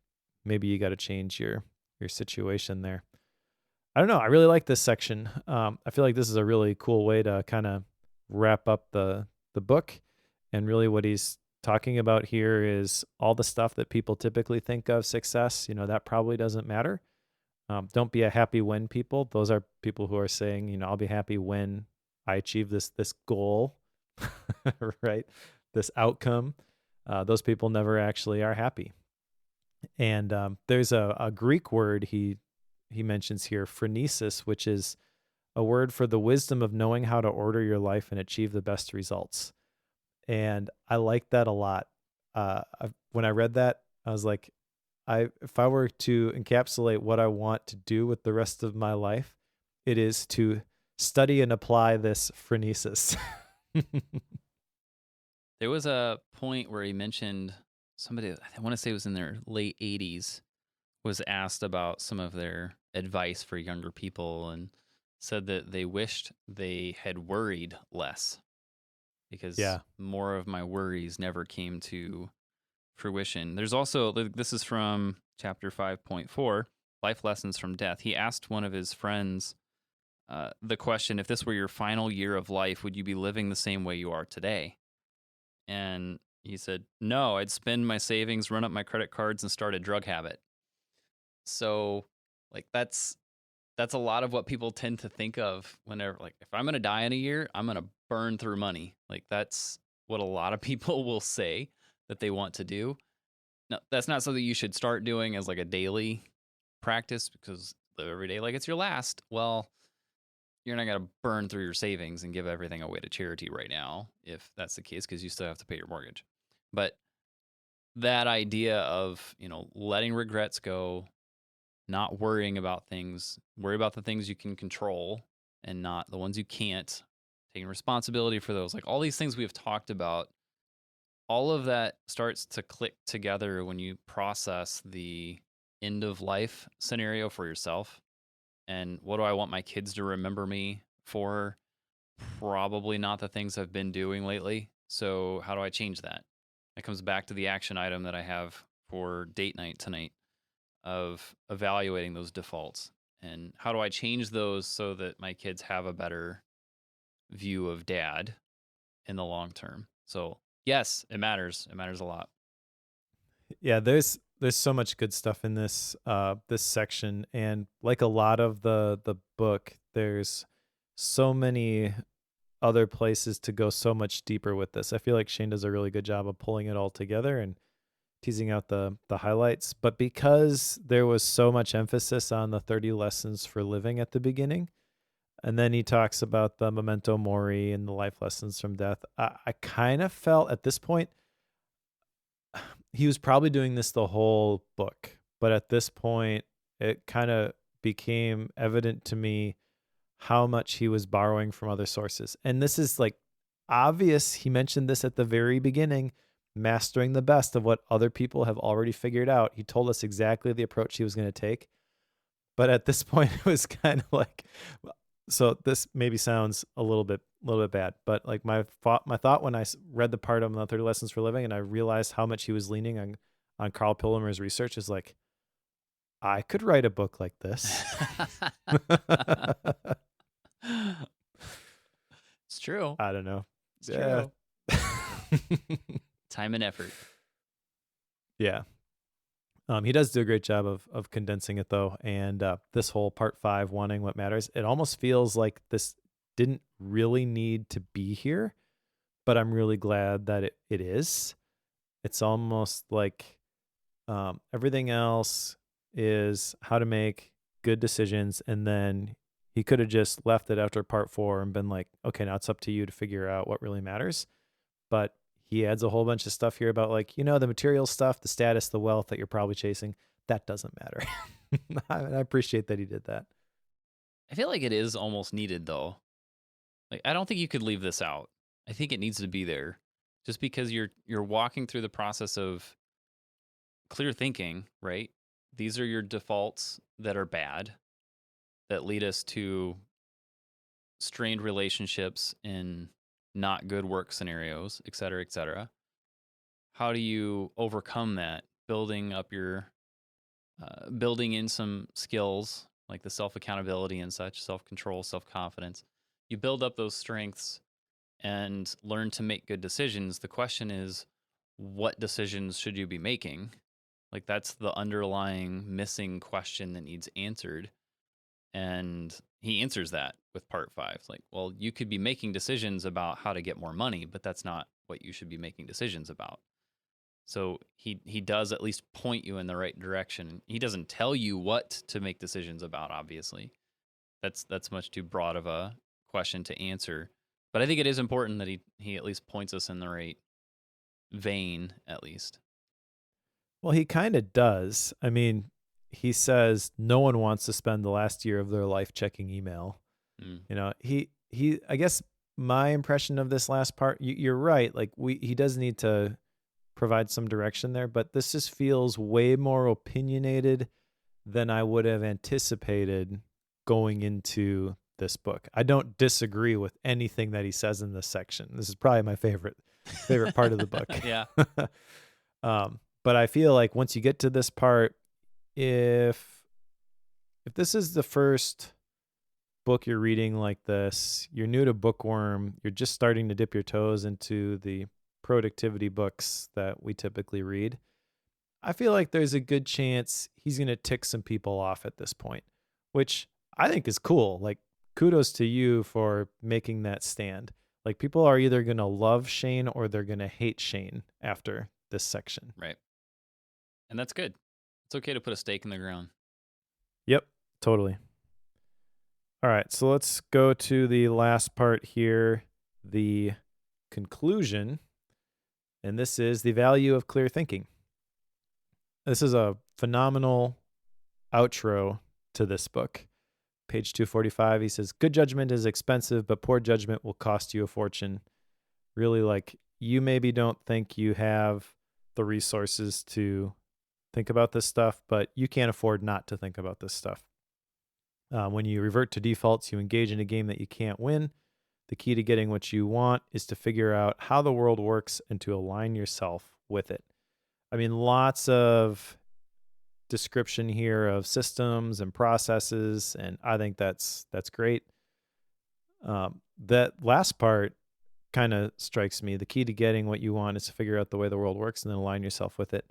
maybe you got to change your situation there. I don't know. I really like this section. I feel like this is a really cool way to kind of wrap up the book. And really what he's talking about here is all the stuff that people typically think of success. That probably doesn't matter. Don't be a happy when people. Those are people who are saying, I'll be happy when I achieve this goal, right? This outcome. Those people never actually are happy. And there's a Greek word he mentions here, phronesis, which is a word for the wisdom of knowing how to order your life and achieve the best results. And I like that a lot. When I read that, I was like, if I were to encapsulate what I want to do with the rest of my life, it is to study and apply this phronesis. There was a point where he mentioned somebody, I want to say it was in their late 80s, was asked about some of their advice for younger people and said that they wished they had worried less because more of my worries never came to fruition. There's also, this is from chapter 5.4, Life Lessons from Death, he asked one of his friends the question, if this were your final year of life, would you be living the same way you are today? And he said, no, I'd spend my savings, run up my credit cards, and start a drug habit. So, like, that's a lot of what people tend to think of whenever, like, if I'm going to die in a year, I'm going to burn through money. Like, that's what a lot of people will say that they want to do. No, that's not something you should start doing as like a daily practice, because live every day like it's your last. Well, you're not going to burn through your savings and give everything away to charity right now, if that's the case, because you still have to pay your mortgage. But that idea of, letting regrets go, not worrying about things, worry about the things you can control and not the ones you can't, taking responsibility for those, like all these things we have talked about, all of that starts to click together when you process the end of life scenario for yourself. And what do I want my kids to remember me for? Probably not the things I've been doing lately. So how do I change that? It comes back to the action item that I have for date night tonight, of evaluating those defaults. And how do I change those so that my kids have a better view of dad in the long term? So yes, it matters. It matters a lot. Yeah, there's so much good stuff in this section, and like a lot of the book, there's so many other places to go so much deeper with this. I feel like Shane does a really good job of pulling it all together and teasing out the highlights. But because there was so much emphasis on the 30 lessons for living at the beginning, and then he talks about the memento mori and the life lessons from death, I kind of felt at this point he was probably doing this the whole book, but at this point it kind of became evident to me how much he was borrowing from other sources. And this is like obvious. He mentioned this at the very beginning, mastering the best of what other people have already figured out. He told us exactly the approach he was going to take. But at this point, it was kind of like, so this maybe sounds a little bit bad, but like my thought when I read the part on the 30 lessons for living and I realized how much he was leaning on Carl Pilmer's research is like, I could write a book like this. It's true. I don't know. It's true. Time and effort. Yeah. He does do a great job of condensing it though. And this whole part 5, wanting what matters, it almost feels like this didn't really need to be here, but I'm really glad that it is. It's almost like everything else is how to make good decisions. And then he could have just left it after part 4 and been like, okay, now it's up to you to figure out what really matters. But he adds a whole bunch of stuff here about like, the material stuff, the status, the wealth that you're probably chasing. That doesn't matter. I appreciate that he did that. I feel like it is almost needed though. Like, I don't think you could leave this out. I think it needs to be there, just because you're walking through the process of clear thinking, right? These are your defaults that are bad, that lead us to strained relationships in not good work scenarios, et cetera, et cetera. How do you overcome that? Building in some skills like the self-accountability and such, self-control, self-confidence. You build up those strengths and learn to make good decisions. The question is, what decisions should you be making? Like, that's the underlying missing question that needs answered. And he answers that with part 5. It's like, well, you could be making decisions about how to get more money, but that's not what you should be making decisions about. So he does at least point you in the right direction. He doesn't tell you what to make decisions about, obviously. That's much too broad of a question to answer. But I think it is important that he at least points us in the right vein, at least. Well, he kind of does. I mean, he says no one wants to spend the last year of their life checking email. He I guess my impression of this last part, you're right. Like he does need to provide some direction there, but this just feels way more opinionated than I would have anticipated going into this book. I don't disagree with anything that he says in this section. This is probably my favorite part of the book. Yeah. But I feel like once you get to this part, if this is the first book you're reading like this, you're new to bookworm, you're just starting to dip your toes into the productivity books that we typically read, I feel like there's a good chance he's going to tick some people off at this point, which I think is cool. Like, kudos to you for making that stand. Like, people are either going to love Shane or they're going to hate Shane after this section. Right. And that's good. It's okay to put a stake in the ground. Yep, totally. All right, so let's go to the last part here, the conclusion. And this is the value of clear thinking. This is a phenomenal outro to this book. Page 245, he says, good judgment is expensive, but poor judgment will cost you a fortune. Really, like, you maybe don't think you have the resources to think about this stuff, but you can't afford not to think about this stuff. When you revert to defaults, you engage in a game that you can't win. The key to getting what you want is to figure out how the world works and to align yourself with it. I mean, lots of description here of systems and processes, and I think that's great. That last part kind of strikes me. The key to getting what you want is to figure out the way the world works and then align yourself with it.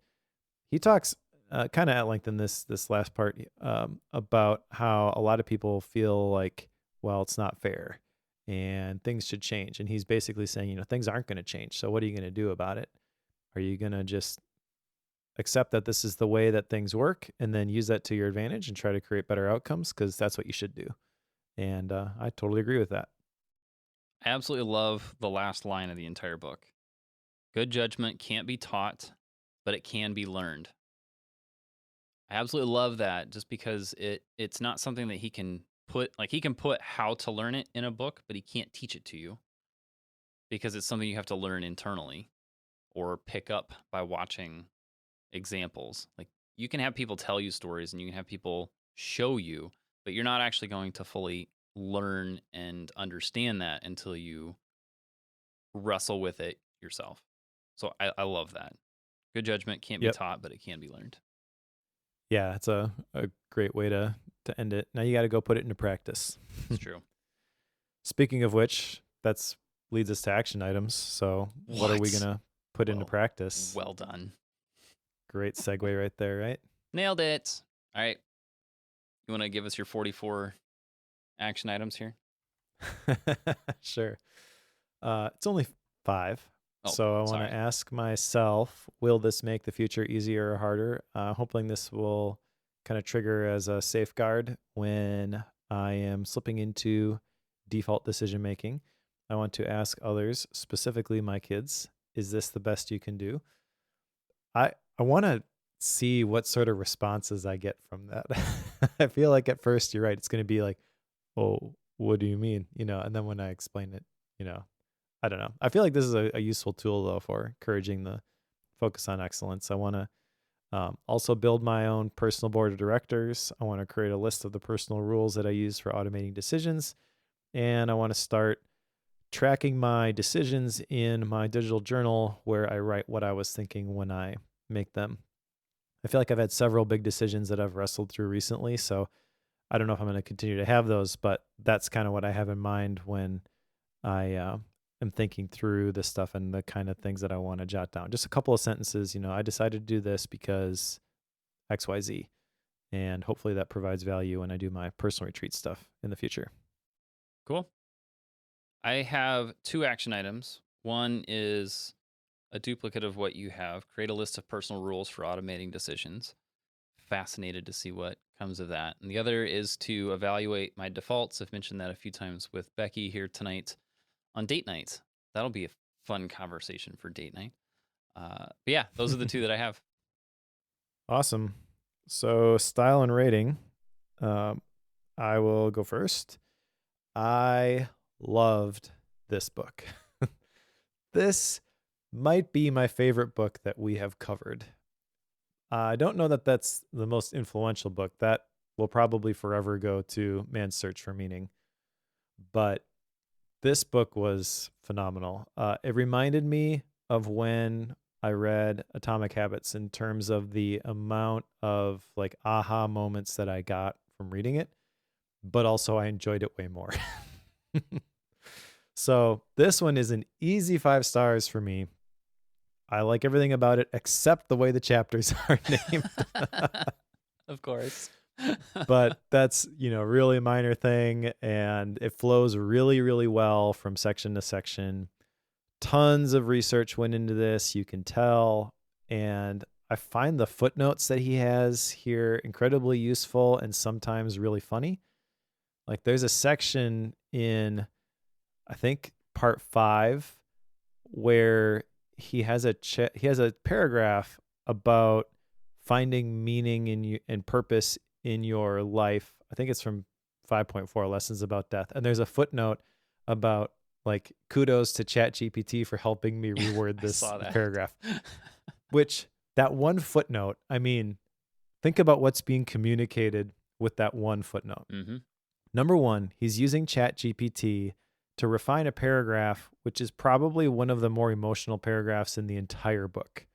He talks kind of at length in this last part about how a lot of people feel like, well, it's not fair and things should change. And he's basically saying, things aren't going to change. So what are you going to do about it? Are you going to just accept that this is the way that things work and then use that to your advantage and try to create better outcomes? Because that's what you should do. And I totally agree with that. I absolutely love the last line of the entire book. Good judgment can't be taught, but it can be learned. I absolutely love that, just because it's not something that he can put, like, he can put how to learn it in a book, but he can't teach it to you because it's something you have to learn internally or pick up by watching examples. Like, you can have people tell you stories and you can have people show you, but you're not actually going to fully learn and understand that until you wrestle with it yourself. So I love that. Good judgment can't be taught, but it can be learned. Yeah, it's a great way to end it. Now you got to go put it into practice. It's true. Speaking of which, that's leads us to action items. So what are we going to put into practice? Well done. Great segue right there, right? Nailed it. All right. You want to give us your 44 action items here? Sure. It's only 5. So I want sorry. to ask myself, will this make the future easier or harder? Hoping this will kind of trigger as a safeguard when I am slipping into default decision making. I want to ask others, specifically my kids, is this the best you can do? I want to see what sort of responses I get from that. I feel like at first you're right. It's going to be like, oh, what do you mean? And then when I explain it, I don't know. I feel like this is a useful tool, though, for encouraging the focus on excellence. I want to also build my own personal board of directors. I want to create a list of the personal rules that I use for automating decisions. And I want to start tracking my decisions in my digital journal where I write what I was thinking when I make them. I feel like I've had several big decisions that I've wrestled through recently. So I don't know if I'm going to continue to have those, but that's kind of what I have in mind when I am thinking through this stuff and the kind of things that I want to jot down. Just a couple of sentences, I decided to do this because XYZ. And hopefully that provides value when I do my personal retreat stuff in the future. Cool. I have 2 action items. One is a duplicate of what you have. Create a list of personal rules for automating decisions. Fascinated to see what comes of that. And the other is to evaluate my defaults. I've mentioned that a few times with Becky here tonight on date night. That'll be a fun conversation for date night. But yeah, those are the 2 that I have. Awesome. So style and rating. I will go first. I loved this book. This might be my favorite book that we have covered. I don't know that that's the most influential book. That will probably forever go to Man's Search for Meaning. But this book was phenomenal. It reminded me of when I read Atomic Habits in terms of the amount of like aha moments that I got from reading it, but also I enjoyed it way more. So this one is an easy 5 stars for me. I like everything about it except the way the chapters are named. Of course. But that's, really a minor thing, and it flows really, really well from section to section. Tons of research went into this, you can tell, and I find the footnotes that he has here incredibly useful and sometimes really funny. Like there's a section in, I think, part 5 where he has a paragraph about finding meaning in you and purpose in your life. I think it's from 5.4 Lessons About Death. And there's a footnote about like kudos to ChatGPT for helping me reword I this saw that. paragraph. Which that one footnote, I mean, think about what's being communicated with that one footnote. Mm-hmm. Number one, he's using ChatGPT to refine a paragraph, which is probably one of the more emotional paragraphs in the entire book.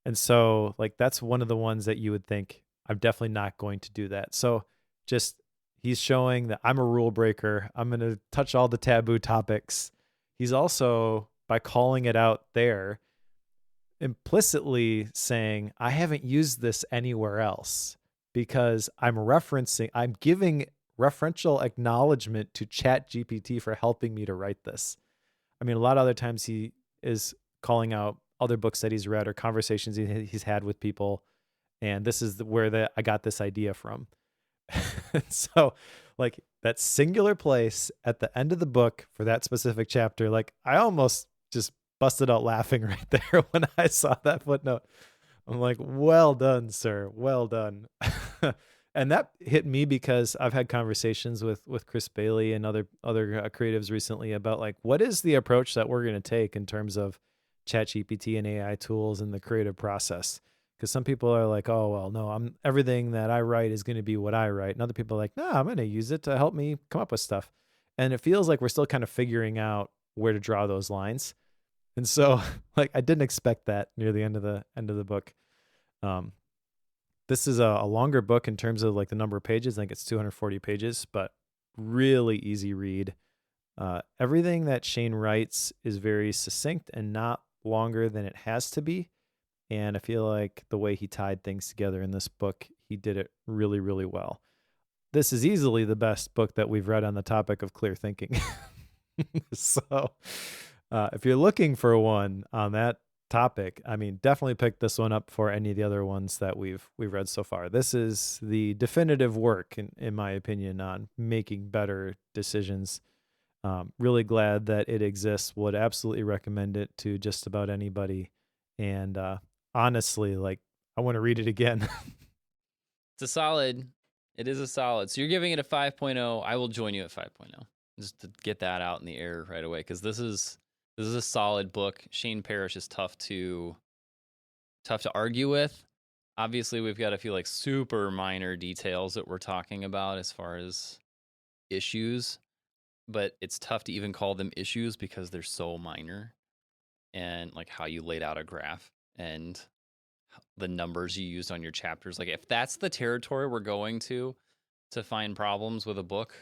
And so, like, that's one of the ones that you would think, I'm definitely not going to do that. So, just he's showing that I'm a rule breaker. I'm going to touch all the taboo topics. He's also, by calling it out there, implicitly saying, I haven't used this anywhere else because I'm giving referential acknowledgement to ChatGPT for helping me to write this. I mean, a lot of other times he is calling out other books that he's read or conversations he's had with people. And this is where I got this idea from. So like that singular place at the end of the book for that specific chapter, like I almost just busted out laughing right there when I saw that footnote. I'm like, well done, sir. Well done. And that hit me because I've had conversations with Chris Bailey and other creatives recently about like, what is the approach that we're going to take in terms of ChatGPT and AI tools in the creative process? Because some people are like, oh, well, no, everything that I write is going to be what I write. And other people are like, no, I'm going to use it to help me come up with stuff. And it feels like we're still kind of figuring out where to draw those lines. And so like, I didn't expect that near the end of the book. This is a longer book in terms of like the number of pages. I think it's 240 pages, but really easy read. Everything that Shane writes is very succinct and not longer than it has to be. And I feel like the way he tied things together in this book, he did it really, really well. This is easily the best book that we've read on the topic of clear thinking. So if you're looking for one on that topic, I mean, definitely pick this one up for any of the other ones that we've read so far. This is the definitive work, in my opinion, on making better decisions. Really glad that it exists. Would absolutely recommend it to just about anybody. And honestly, like, I want to read it again. It's a solid. It is a solid. So you're giving it a 5.0. I will join you at 5.0 just to get that out in the air right away, because this is a solid book. Shane Parrish is tough to argue with. Obviously, we've got a few like super minor details that we're talking about as far as issues, but it's tough to even call them issues because they're so minor. And like how you laid out a graph and the numbers you used on your chapters. Like if that's the territory we're going to find problems with a book,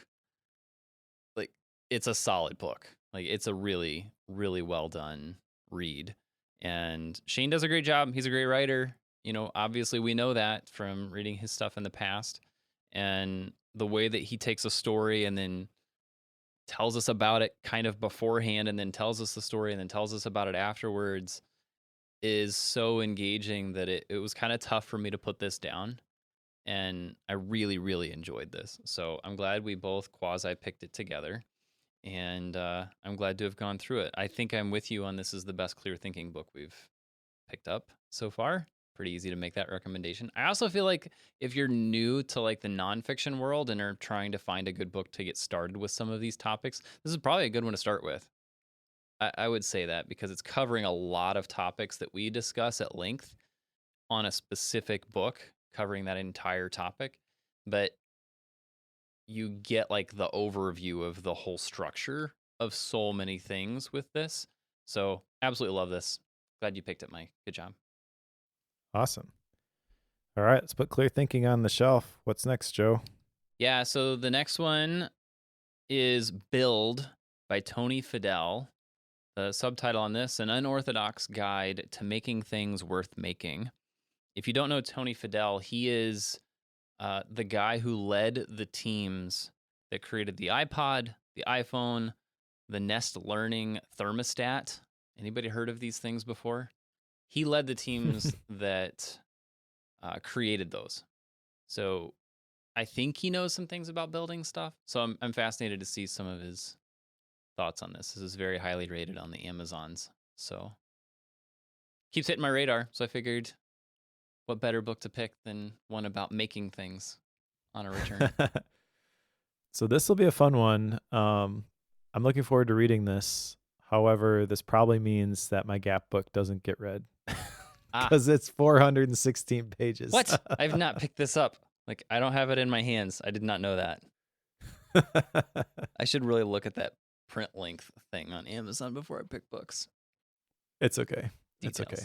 like it's a solid book. Like it's a really, really well done read. And Shane does a great job. He's a great writer. You know, obviously we know that from reading his stuff in the past. And the way that he takes a story and then tells us about it kind of beforehand and then tells us the story and then tells us about it afterwards is so engaging that it was kind of tough for me to put this down. And I really, really enjoyed this. So I'm glad we both quasi picked it together. And I'm glad to have gone through it. I think I'm with you on this is the best clear thinking book we've picked up so far. Pretty easy to make that recommendation. I also feel like if you're new to like the nonfiction world and are trying to find a good book to get started with some of these topics, this is probably a good one to start with. I would say that because it's covering a lot of topics that we discuss at length on a specific book, covering that entire topic. But you get like the overview of the whole structure of so many things with this. So absolutely love this. Glad you picked it, Mike. Good job. Awesome. All right, let's put Clear Thinking on the shelf. What's next, Joe? Yeah, so the next one is Build by Tony Fidel. The subtitle on this, An Unorthodox Guide to Making Things Worth Making. If you don't know Tony Fidel, he is the guy who led the teams that created the iPod, the iPhone, the Nest Learning thermostat. Anybody heard of these things before? He led the teams that created those. So I think he knows some things about building stuff. So I'm fascinated to see some of his thoughts on this. This is very highly rated on the Amazons. So keeps hitting my radar. So I figured what better book to pick than one about making things on a return. So this will be a fun one. I'm looking forward to reading this. However, this probably means that my Gap book doesn't get read because it's 416 pages. What? I've not picked this up. Like, I don't have it in my hands. I did not know that. I should really look at that print length thing on Amazon before I pick books. It's okay. Details. It's okay.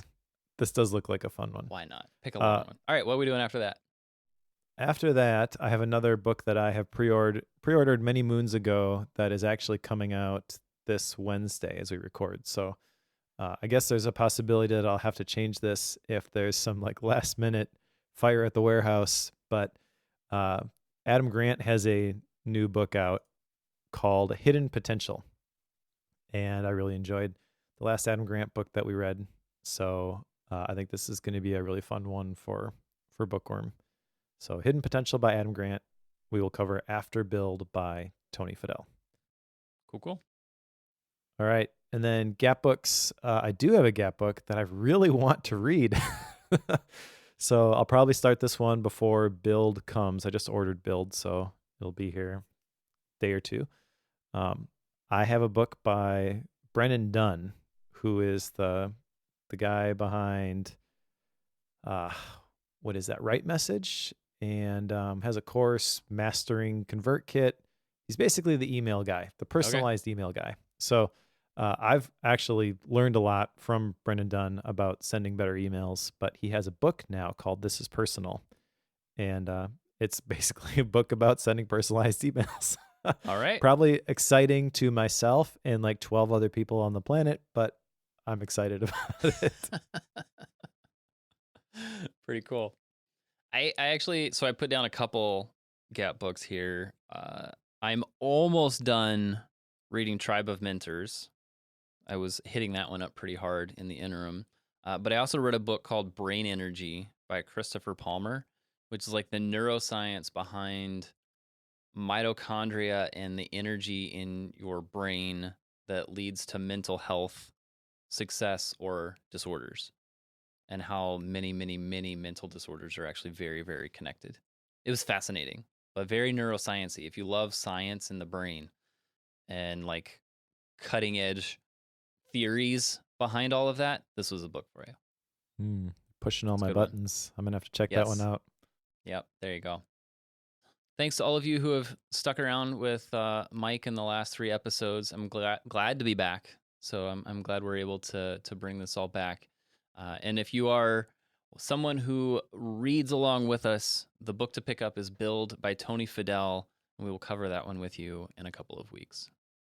This does look like a fun one. Why not? Pick a long one. All right, what are we doing after that? After that, I have another book that I have pre-ordered many moons ago that is actually coming out this Wednesday as we record. So I guess there's a possibility that I'll have to change this if there's some like last minute fire at the warehouse. But Adam Grant has a new book out called Hidden Potential. And I really enjoyed the last Adam Grant book that we read. So I think this is going to be a really fun one for Bookworm. So Hidden Potential by Adam Grant. We will cover after Build by Tony Fidel. Cool. All right. And then Gap books. I do have a Gap book that I really want to read. So I'll probably start this one before Build comes. I just ordered Build, so it'll be here a day or two. I have a book by Brennan Dunn, who is the guy behind what is that? Right Message, and has a course, Mastering ConvertKit. He's basically the email guy, the personalized email guy. So I've actually learned a lot from Brennan Dunn about sending better emails, but he has a book now called This is Personal. And it's basically a book about sending personalized emails. All right. Probably exciting to myself and like 12 other people on the planet, but I'm excited about it. Pretty cool. I actually, so I put down a couple Gap books here. I'm almost done reading Tribe of Mentors. I was hitting that one up pretty hard in the interim. But I also read a book called Brain Energy by Christopher Palmer, which is like the neuroscience behind mitochondria and the energy in your brain that leads to mental health, success, or disorders, and how many mental disorders are actually very, very connected. It was fascinating, but very neuroscience-y. If you love science and the brain and like cutting edge theories behind all of that, this was a book for you. Pushing all my buttons. I'm going to have to check that one out. Yep, there you go. Thanks to all of you who have stuck around with Mike in the last 3 episodes. I'm glad to be back. So I'm glad we're able to bring this all back. And if you are someone who reads along with us, the book to pick up is Build by Tony Fidel, and we will cover that one with you in a couple of weeks.